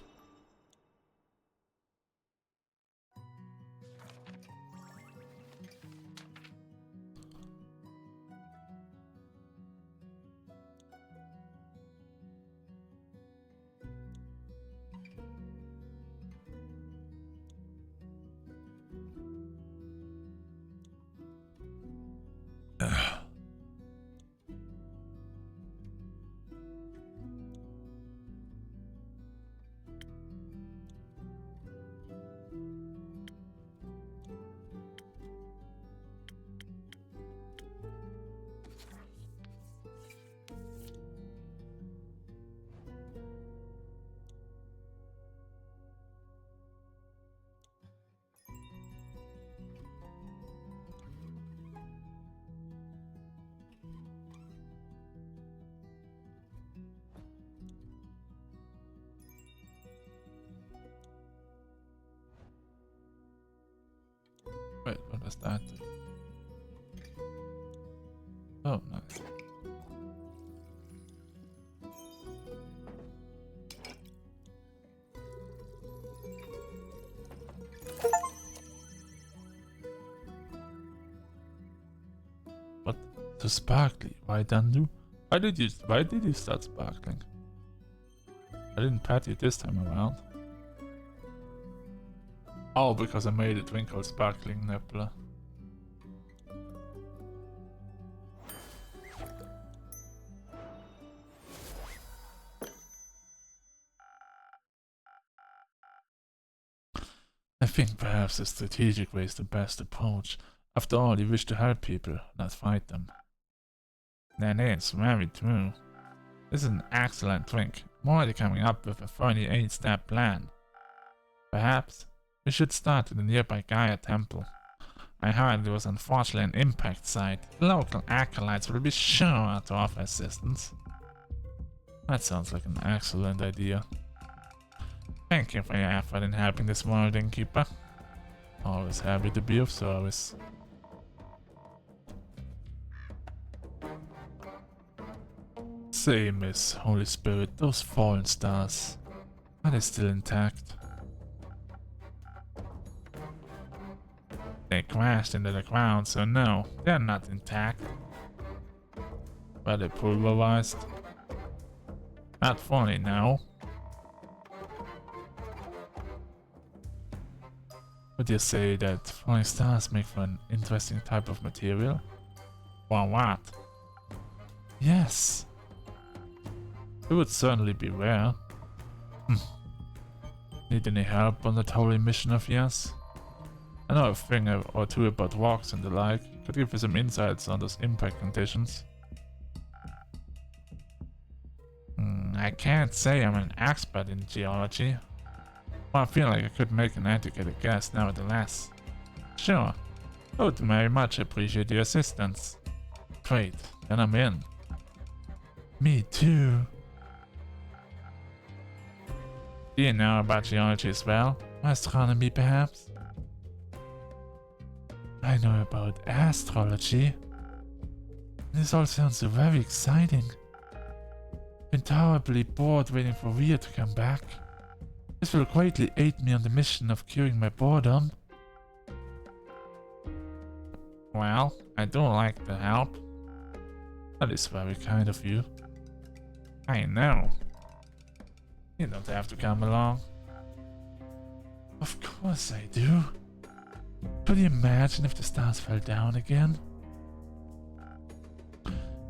does that do? Oh, nice. What? So sparkly? Why did you start sparkling? I didn't pat you this time around. Oh, because I made a twinkle sparkling nipple. I think perhaps the strategic way is the best approach. After all, you wish to help people, not fight them. That is very true. This is an excellent drink. I'm already coming up with a 48-step plan. Perhaps we should start at the nearby Gaia temple. I heard there was unfortunately an impact site. The local acolytes will be sure to offer assistance. That sounds like an excellent idea. Thank you for your effort in helping this world, innkeeper. Always happy to be of service. Say, Miss Holy Spirit, those fallen stars, are they still intact? They crashed into the ground, so no, they're not intact. Were they pulverized? Not fully, no. Would you say that falling stars make for an interesting type of material? Or what? Yes. It would certainly be rare. Need any help on that holy mission of yours? I know a thing or two about rocks and the like. Could give you some insights on those impact conditions. I can't say I'm an expert in geology. Well, I feel like I could make an educated guess nevertheless. Sure. I would very much appreciate your assistance. Great, then I'm in. Me too. Do you know about geology as well? Astronomy perhaps? I know about astrology. This all sounds very exciting. Been terribly bored waiting for Ria to come back. This will greatly aid me on the mission of curing my boredom. Well, I do like the help. That is very kind of you. I know. You don't have to come along. Of course I do. Could you imagine if the stars fell down again?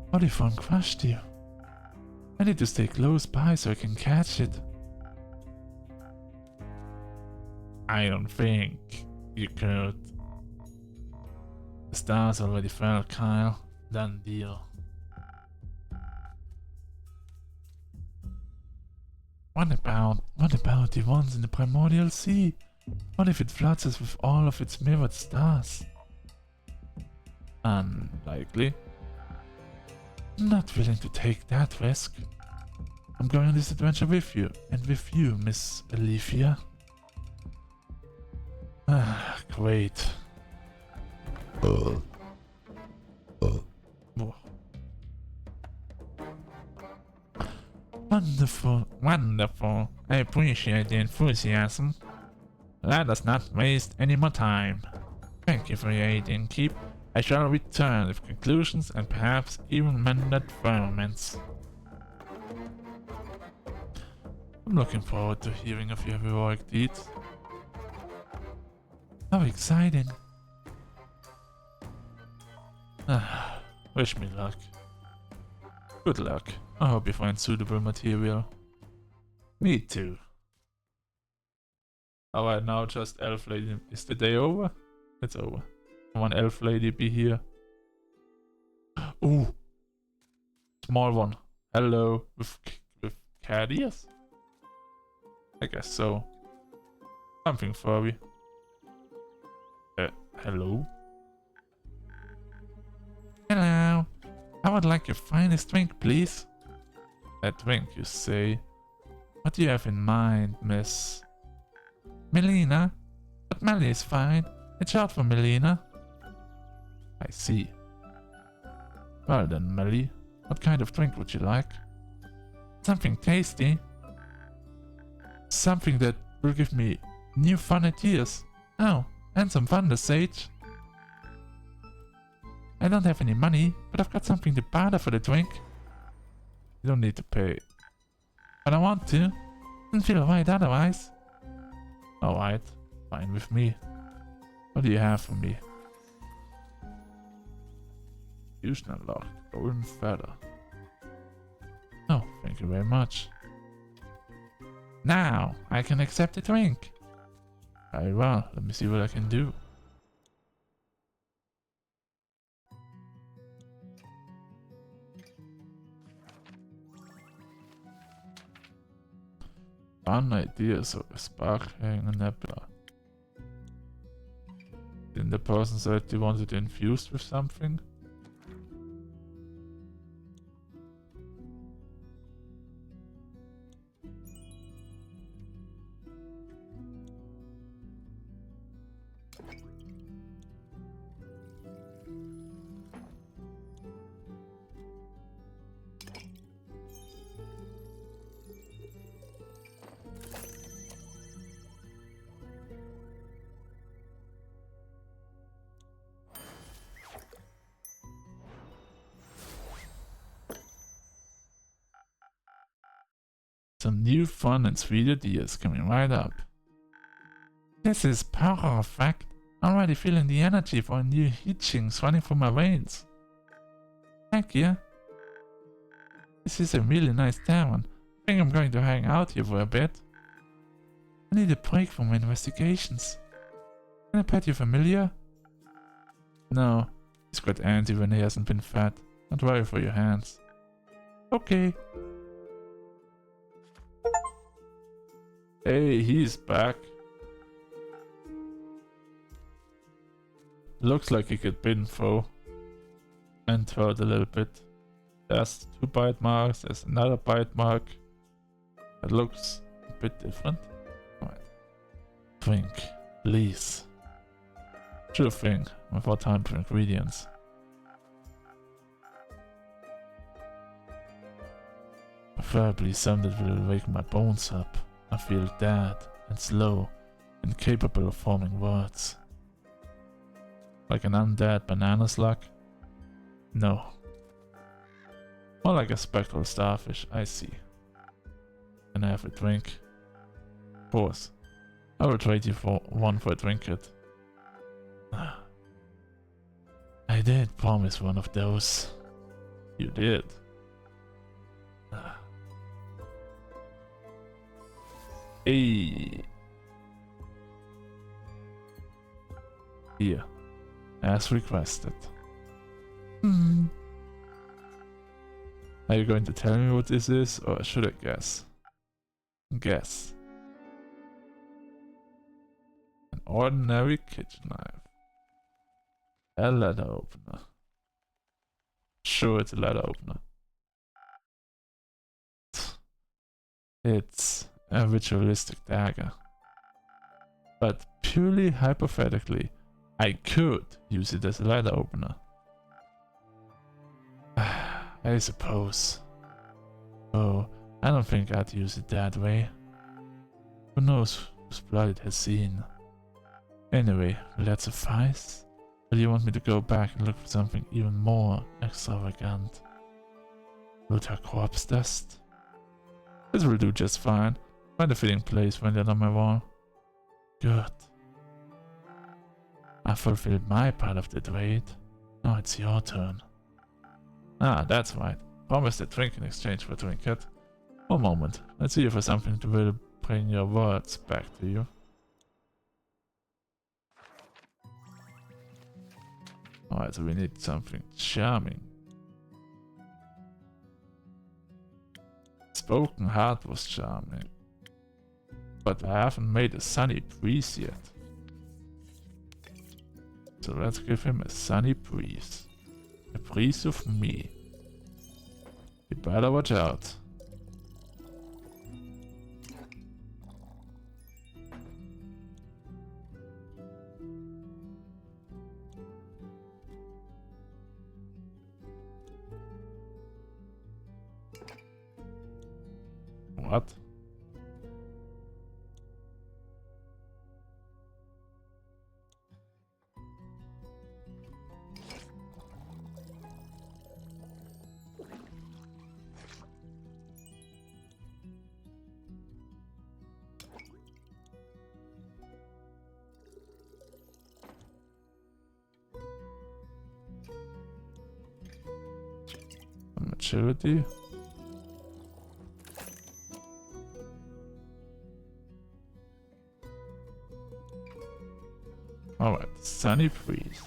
What if one crushed you? I need to stay close by so I can catch it. I don't think you could. The stars already fell, Kyle. Done deal. What about the ones in the primordial sea? What if it floods us with all of its mirrored stars? Unlikely. I'm not willing to take that risk. I'm going on this adventure with you, and with you, Miss Alethea. Ah, great. Wonderful, wonderful. I appreciate the enthusiasm. Let us not waste any more time. Thank you for your aid, innkeep. I shall return with conclusions and perhaps even mended firmaments. I'm looking forward to hearing of your heroic deeds. How exciting. Wish me luck. Good luck. I hope you find suitable material. Me too. Alright, now just elf lady. Is the day over? It's over. Come on, elf lady, be here. Ooh. Small one. Hello. With cat ears? I guess so. Something furry. Hello? Hello. I would like your finest drink, please. A drink, you say? What do you have in mind, Miss... Melina? But Melly is fine. It's short for Melina. I see. Well then, Melly, what kind of drink would you like? Something tasty. Something that will give me new fun ideas. Oh, and some fun, the sage. I don't have any money, but I've got something to barter for the drink. You don't need to pay. But I want to. Doesn't feel right otherwise. Alright, fine with me. What do you have for me? Fusion unlocked. Golden feather. Oh, thank you very much. Now, I can accept the drink. Very well, let me see what I can do. Fun idea, so a sparkling nebula. Didn't the person say they wanted it infused with something? Some new fun and sweet ideas coming right up. This is power of fact. Already feeling the energy for new hitchings running through my veins. Heck yeah. This is a really nice tavern. I think I'm going to hang out here for a bit. I need a break from my investigations. Can I pet you familiar? No, he's quite antsy when he hasn't been fed. Don't worry for your hands. Okay. Hey, he's back. Looks like he could been through and hurt a little bit. There's 2 bite marks, there's another bite mark. It looks a bit different. Alright. Drink, please. Sure thing, without time for ingredients. Preferably some that will wake my bones up. I feel dead and slow, incapable of forming words. Like an undead banana slug? No. More like a spectral starfish, I see. Can I have a drink? Of course. I will trade you for one for a trinket. I did promise one of those. You did. Hey. Here. As requested. Are you going to tell me what this is, or should I guess? Guess. An ordinary kitchen knife. A letter opener. Sure, it's a letter opener. It's a ritualistic dagger. But purely hypothetically, I could use it as a letter opener. I suppose. Oh, I don't think I'd use it that way. Who knows whose blood it has seen. Anyway, will that suffice? Or do you want me to go back and look for something even more extravagant? Lutar corpse dust? This will do just fine. Find a fitting place when they're on my wall. Good. I fulfilled my part of the trade. Now it's your turn. Ah, that's right. Promised a drink in exchange for a trinket. One moment. Let's see if there's something that will bring your words back to you. Alright, so we need something charming. Spoken heart was charming. But I haven't made a sunny breeze yet. So let's give him a sunny breeze. A breeze of me. You better watch out. What? Maturity. Alright, sunny breeze.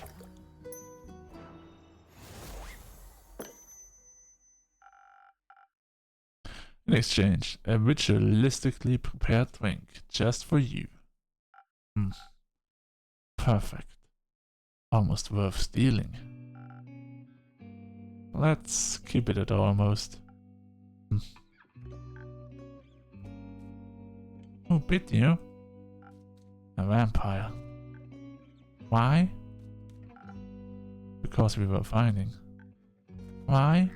In exchange, a ritualistically prepared drink just for you. Perfect. Almost worth stealing. Let's keep it at almost. Who bit you? A vampire. Why? Because we were fighting. Why?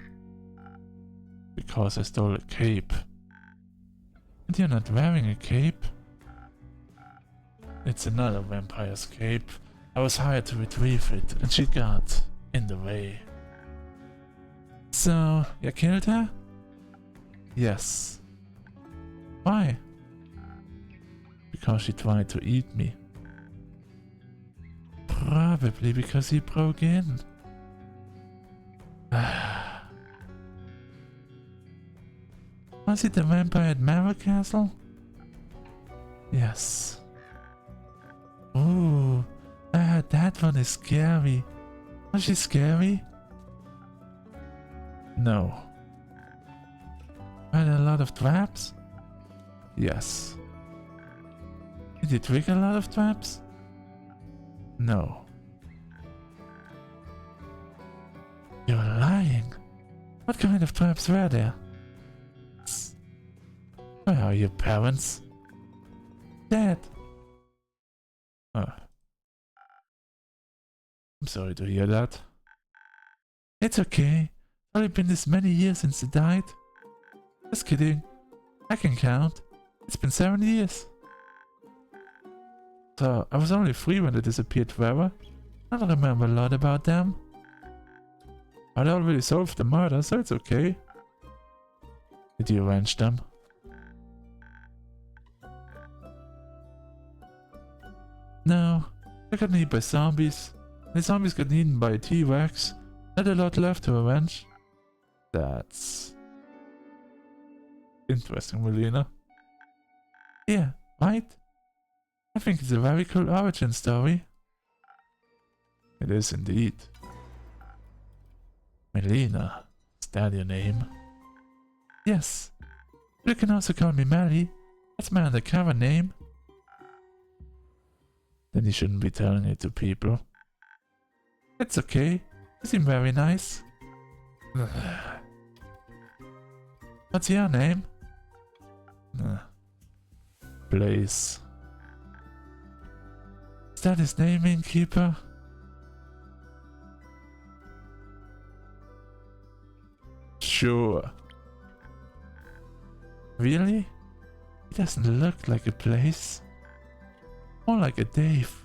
Because I stole a cape. And you're not wearing a cape? It's another vampire's cape. I was hired to retrieve it, and she got in the way. So, you killed her? Yes. Why? Because she tried to eat me. Probably because he broke in. Was it the vampire at Marrow Castle? Yes. Ooh, that one is scary. Was she scary? No. Were there a lot of traps? Yes. Did you trigger a lot of traps? No. You're lying. What kind of traps were there? Where are your parents? Dead. Oh. I'm sorry to hear that. It's okay. It's only been this many years since they died. Just kidding. I can count. It's been 7 years. So, I was only 3 when they disappeared forever. I don't remember a lot about them. I'd already solved the murder, so it's okay. Did you avenge them? No. They got eaten by zombies. The zombies got eaten by a T-Rex. Not a lot left to avenge. That's interesting, Melina. Yeah, right? I think it's a very cool origin story. It is indeed. Melina, is that your name? Yes. You can also call me Melly. That's my undercover name. Then you shouldn't be telling it to people. It's okay. You seem very nice. What's your name? Blaze. Is that his name, innkeeper? Sure. Really? He doesn't look like a Blaze. More like a Dave.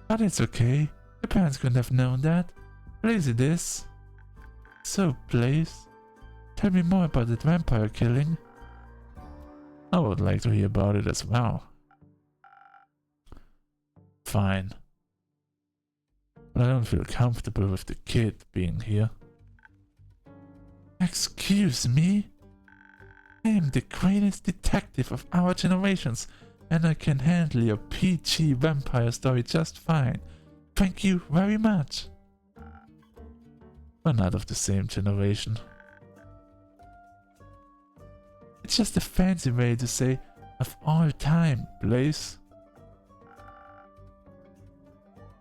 But it's okay. Your parents couldn't have known that. Blaze it is. So, Blaze, tell me more about that vampire killing. I would like to hear about it as well. Fine. But I don't feel comfortable with the kid being here. Excuse me? I am the greatest detective of our generations, and I can handle your PG vampire story just fine. Thank you very much. We're not of the same generation. It's just a fancy way to say of all time, Blaze.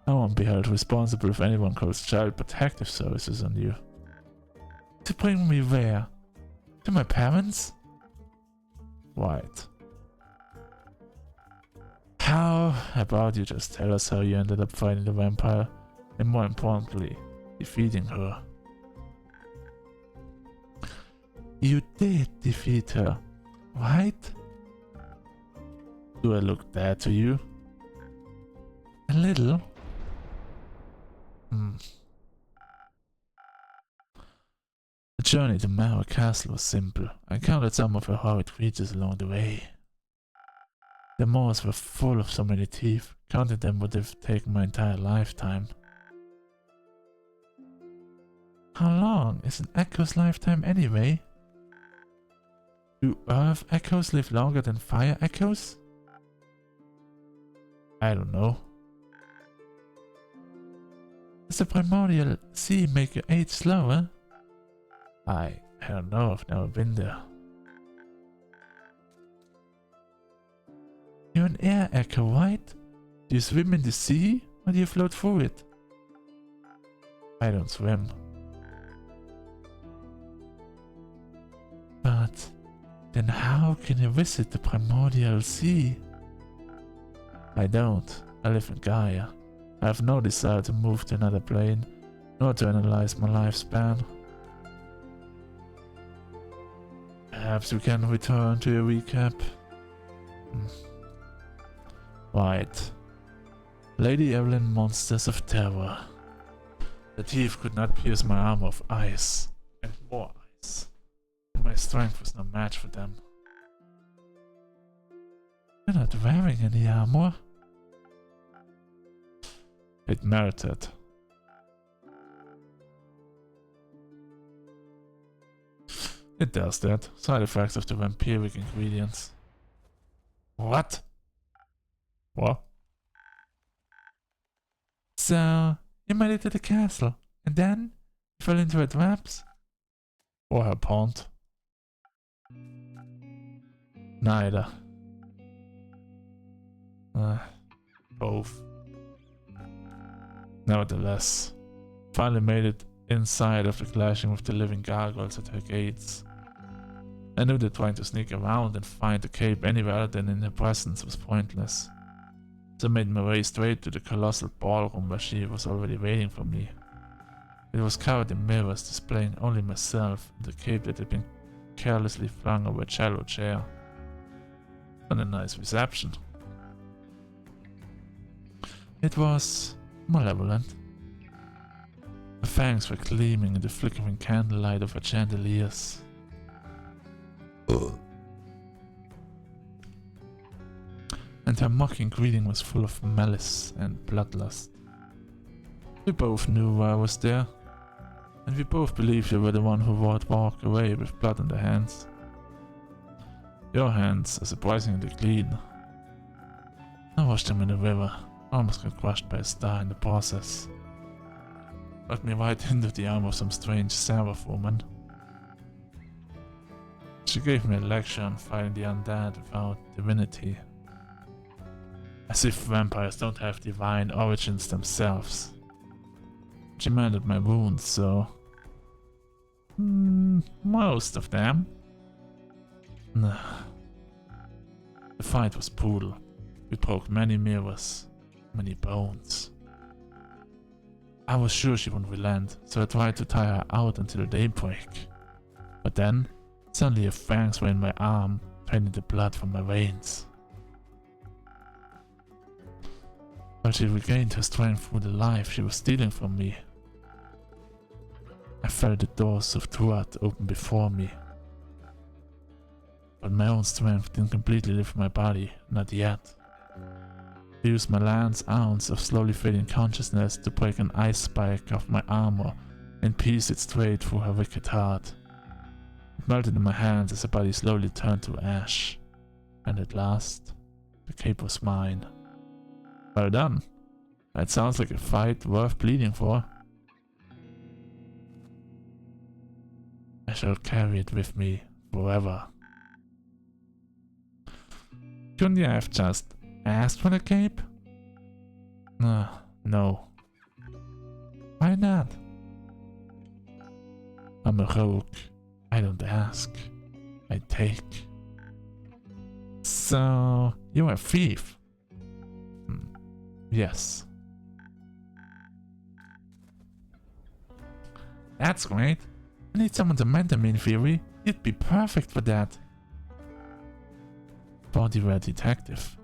I won't be held responsible if anyone calls Child Protective Services on you. To bring me where? To my parents? Right. How about you just tell us how you ended up fighting the vampire, and more importantly, defeating her? You did defeat her, right? Do I look dead to you? A little. The journey to Mara Castle was simple. I encountered some of her horrid creatures along the way. The moors were full of so many teeth. Counting them would have taken my entire lifetime. How long is an echo's lifetime anyway? Do earth echoes live longer than fire echoes? I don't know. Does the primordial sea make your age slower? I don't know, I've never been there. You're an air echo, right? Do you swim in the sea or do you float through it? I don't swim. But then how can you visit the primordial sea? I don't. I live in Gaia. I have no desire to move to another plane, nor to analyze my lifespan. Perhaps we can return to a recap. Right. Lady Evelyn, Monsters of Terror. The teeth could not pierce my armor of ice. And more ice. And my strength was no match for them. You're not wearing any armor. It merited. It does that. Side effects of the vampiric ingredients. What? What? So, you made it to the castle, and then you fell into her traps? Or her pond? Neither. Both. Nevertheless, finally made it inside after clashing with the living gargoyles at her gates. I knew that trying to sneak around and find the cape anywhere other than in her presence was pointless. So I made my way straight to the colossal ballroom where she was already waiting for me. It was covered in mirrors displaying only myself and the cape that had been carelessly flung over a shallow chair. And a nice reception. It was malevolent. Her fangs were gleaming in the flickering candlelight of her chandeliers. And her mocking greeting was full of malice and bloodlust. We both knew why I was there, and we both believed you were the one who would walk away with blood on their hands. Your hands are surprisingly clean. I washed them in the river, almost got crushed by a star in the process. Got me right into the arm of some strange seraph woman. She gave me a lecture on fighting the undead without divinity. As if vampires don't have divine origins themselves. She mended my wounds, so... most of them. The fight was brutal. We broke many mirrors, many bones. I was sure she wouldn't relent, so I tried to tire her out until daybreak. But then, suddenly her fangs were in my arm, draining the blood from my veins. While she regained her strength through the life she was stealing from me, I felt the doors of Truat open before me. But my own strength didn't completely leave my body, not yet. I used my last ounce of slowly fading consciousness to break an ice spike off my armor and piece it straight through her wicked heart. It melted in my hands as her body slowly turned to ash. And at last, the cape was mine. Well done. That sounds like a fight worth bleeding for. I shall carry it with me forever. Couldn't you have just asked for the cape? No. Why not? I'm a rogue. I don't ask. I take. So, you're a thief? Yes. That's great. I need someone to mentor me in theory. You'd be perfect for that. Thought you were a detective.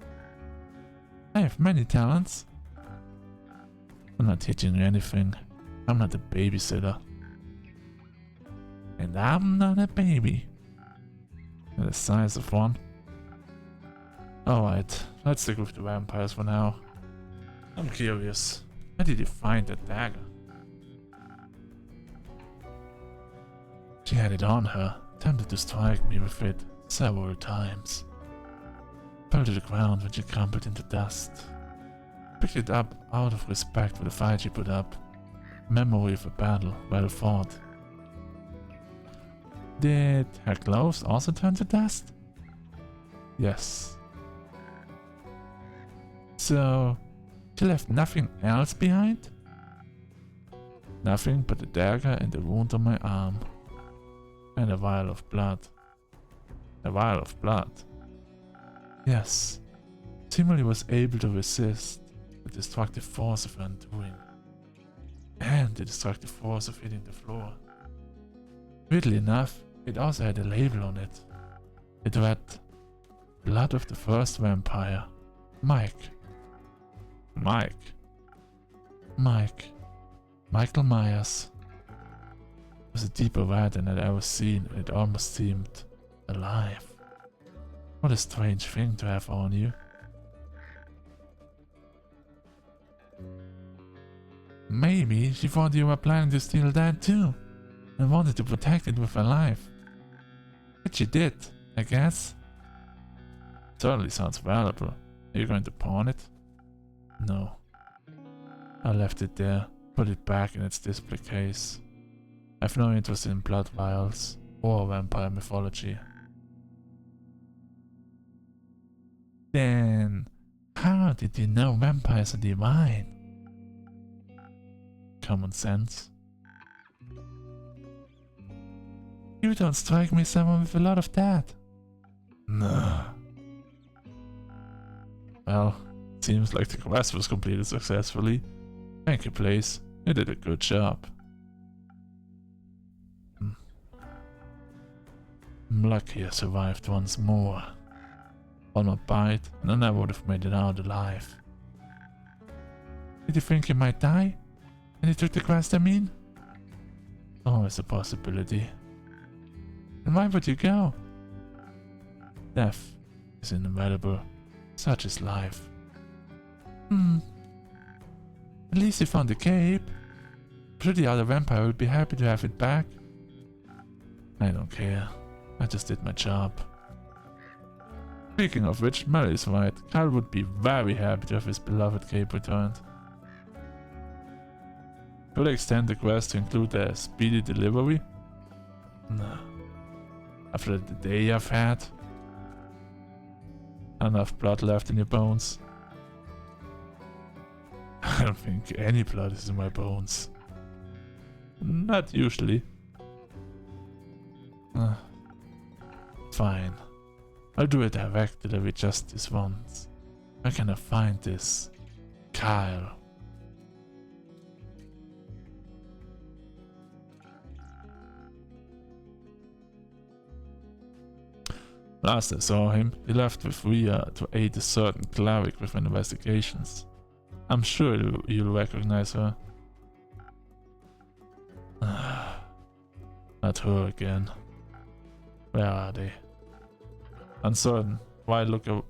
I have many talents. I'm not teaching you anything. I'm not a babysitter. And I'm not a baby. You're the size of one. Alright, let's stick with the vampires for now. I'm curious. Where did you find that dagger? She had it on her, attempted to strike me with it several times. Fell to the ground when she crumpled into dust. Picked it up out of respect for the fight she put up. Memory of a battle well fought. Did her clothes also turn to dust? Yes. So, she left nothing else behind? Nothing but the dagger and the wound on my arm. And a vial of blood. A vial of blood? Yes. Timely was able to resist the destructive force of her undoing. And the destructive force of hitting the floor. Weirdly enough, it also had a label on it. It read, Blood of the First Vampire. Mike. Mike. Mike. Michael Myers. It was a deeper red than I'd ever seen, and it almost seemed alive. What a strange thing to have on you. Maybe she thought you were planning to steal that too, and wanted to protect it with her life. But she did, I guess. Certainly sounds valuable. Are you going to pawn it? No. I left it there, put it back in its display case. I have no interest in blood vials or vampire mythology. Then, how did you know vampires are divine? Common sense. You don't strike me as someone with a lot of that. No. Well, seems like the quest was completed successfully. Thank you, Blaze. You did a good job. I'm lucky I survived once more. One more bite, and then I would have made it out alive. Did you think you might die? And you took the quest, I mean? Always a possibility. And why would you go? Death is inevitable. Such is life. At least you found the cape. Sure, the other vampire would be happy to have it back. I don't care. I just did my job. Speaking of which, Mel is right. Kyle would be very happy to have his beloved cape returned. Could I extend the quest to include a speedy delivery? No. After the day I've had. Enough blood left in your bones. I don't think any blood is in my bones. Not usually. Fine. I'll do a direct delivery just this once. Where can I find this? Kyle. Last I saw him, he left with Rhea to aid a certain cleric with investigations. I'm sure you'll recognize her. Not her again. Where are they? Uncertain. Why looking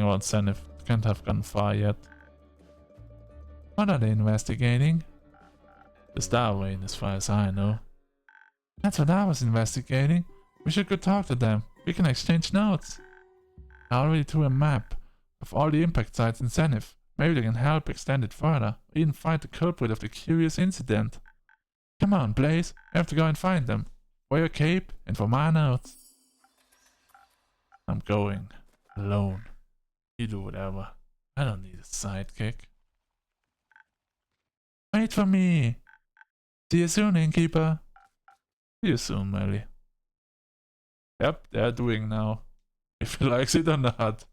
around Zenith? Can't have gone far yet. What are they investigating? The Star Rain, as far as I know. That's what I was investigating. We should go talk to them. We can exchange notes. I already drew a map of all the impact sites in Zenith. Maybe they can help extend it further, or even find the culprit of the curious incident. Come on, Blaze. We have to go and find them. For your cape and for my notes. I'm going. Alone. You do whatever. I don't need a sidekick. Wait for me. See you soon, innkeeper. See you soon, Melly. Yep, they're doing now. If he likes it or not.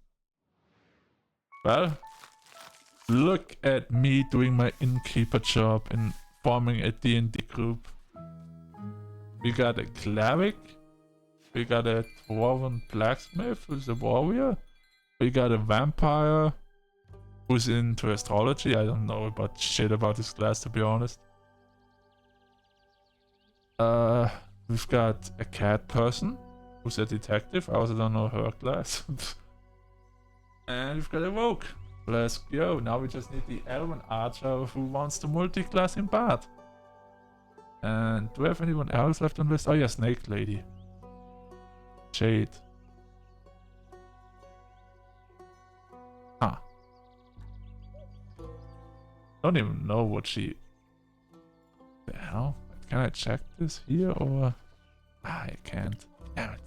Well, look at me doing my innkeeper job and forming a D&D group. We got a cleric, We got a dwarven blacksmith who's a warrior. We got a vampire who's into astrology. I don't know about shit about his class, to be honest. We've got a cat person who's a detective. I also don't know her class. And we've got a rogue. Let's go. Now we just need the elven archer who wants to multi-class in bad. And do we have anyone else left on the list? Oh yeah, snake lady. Jade. Huh. Don't even know what she... The hell? Can I check this here or... I can't. Damn it.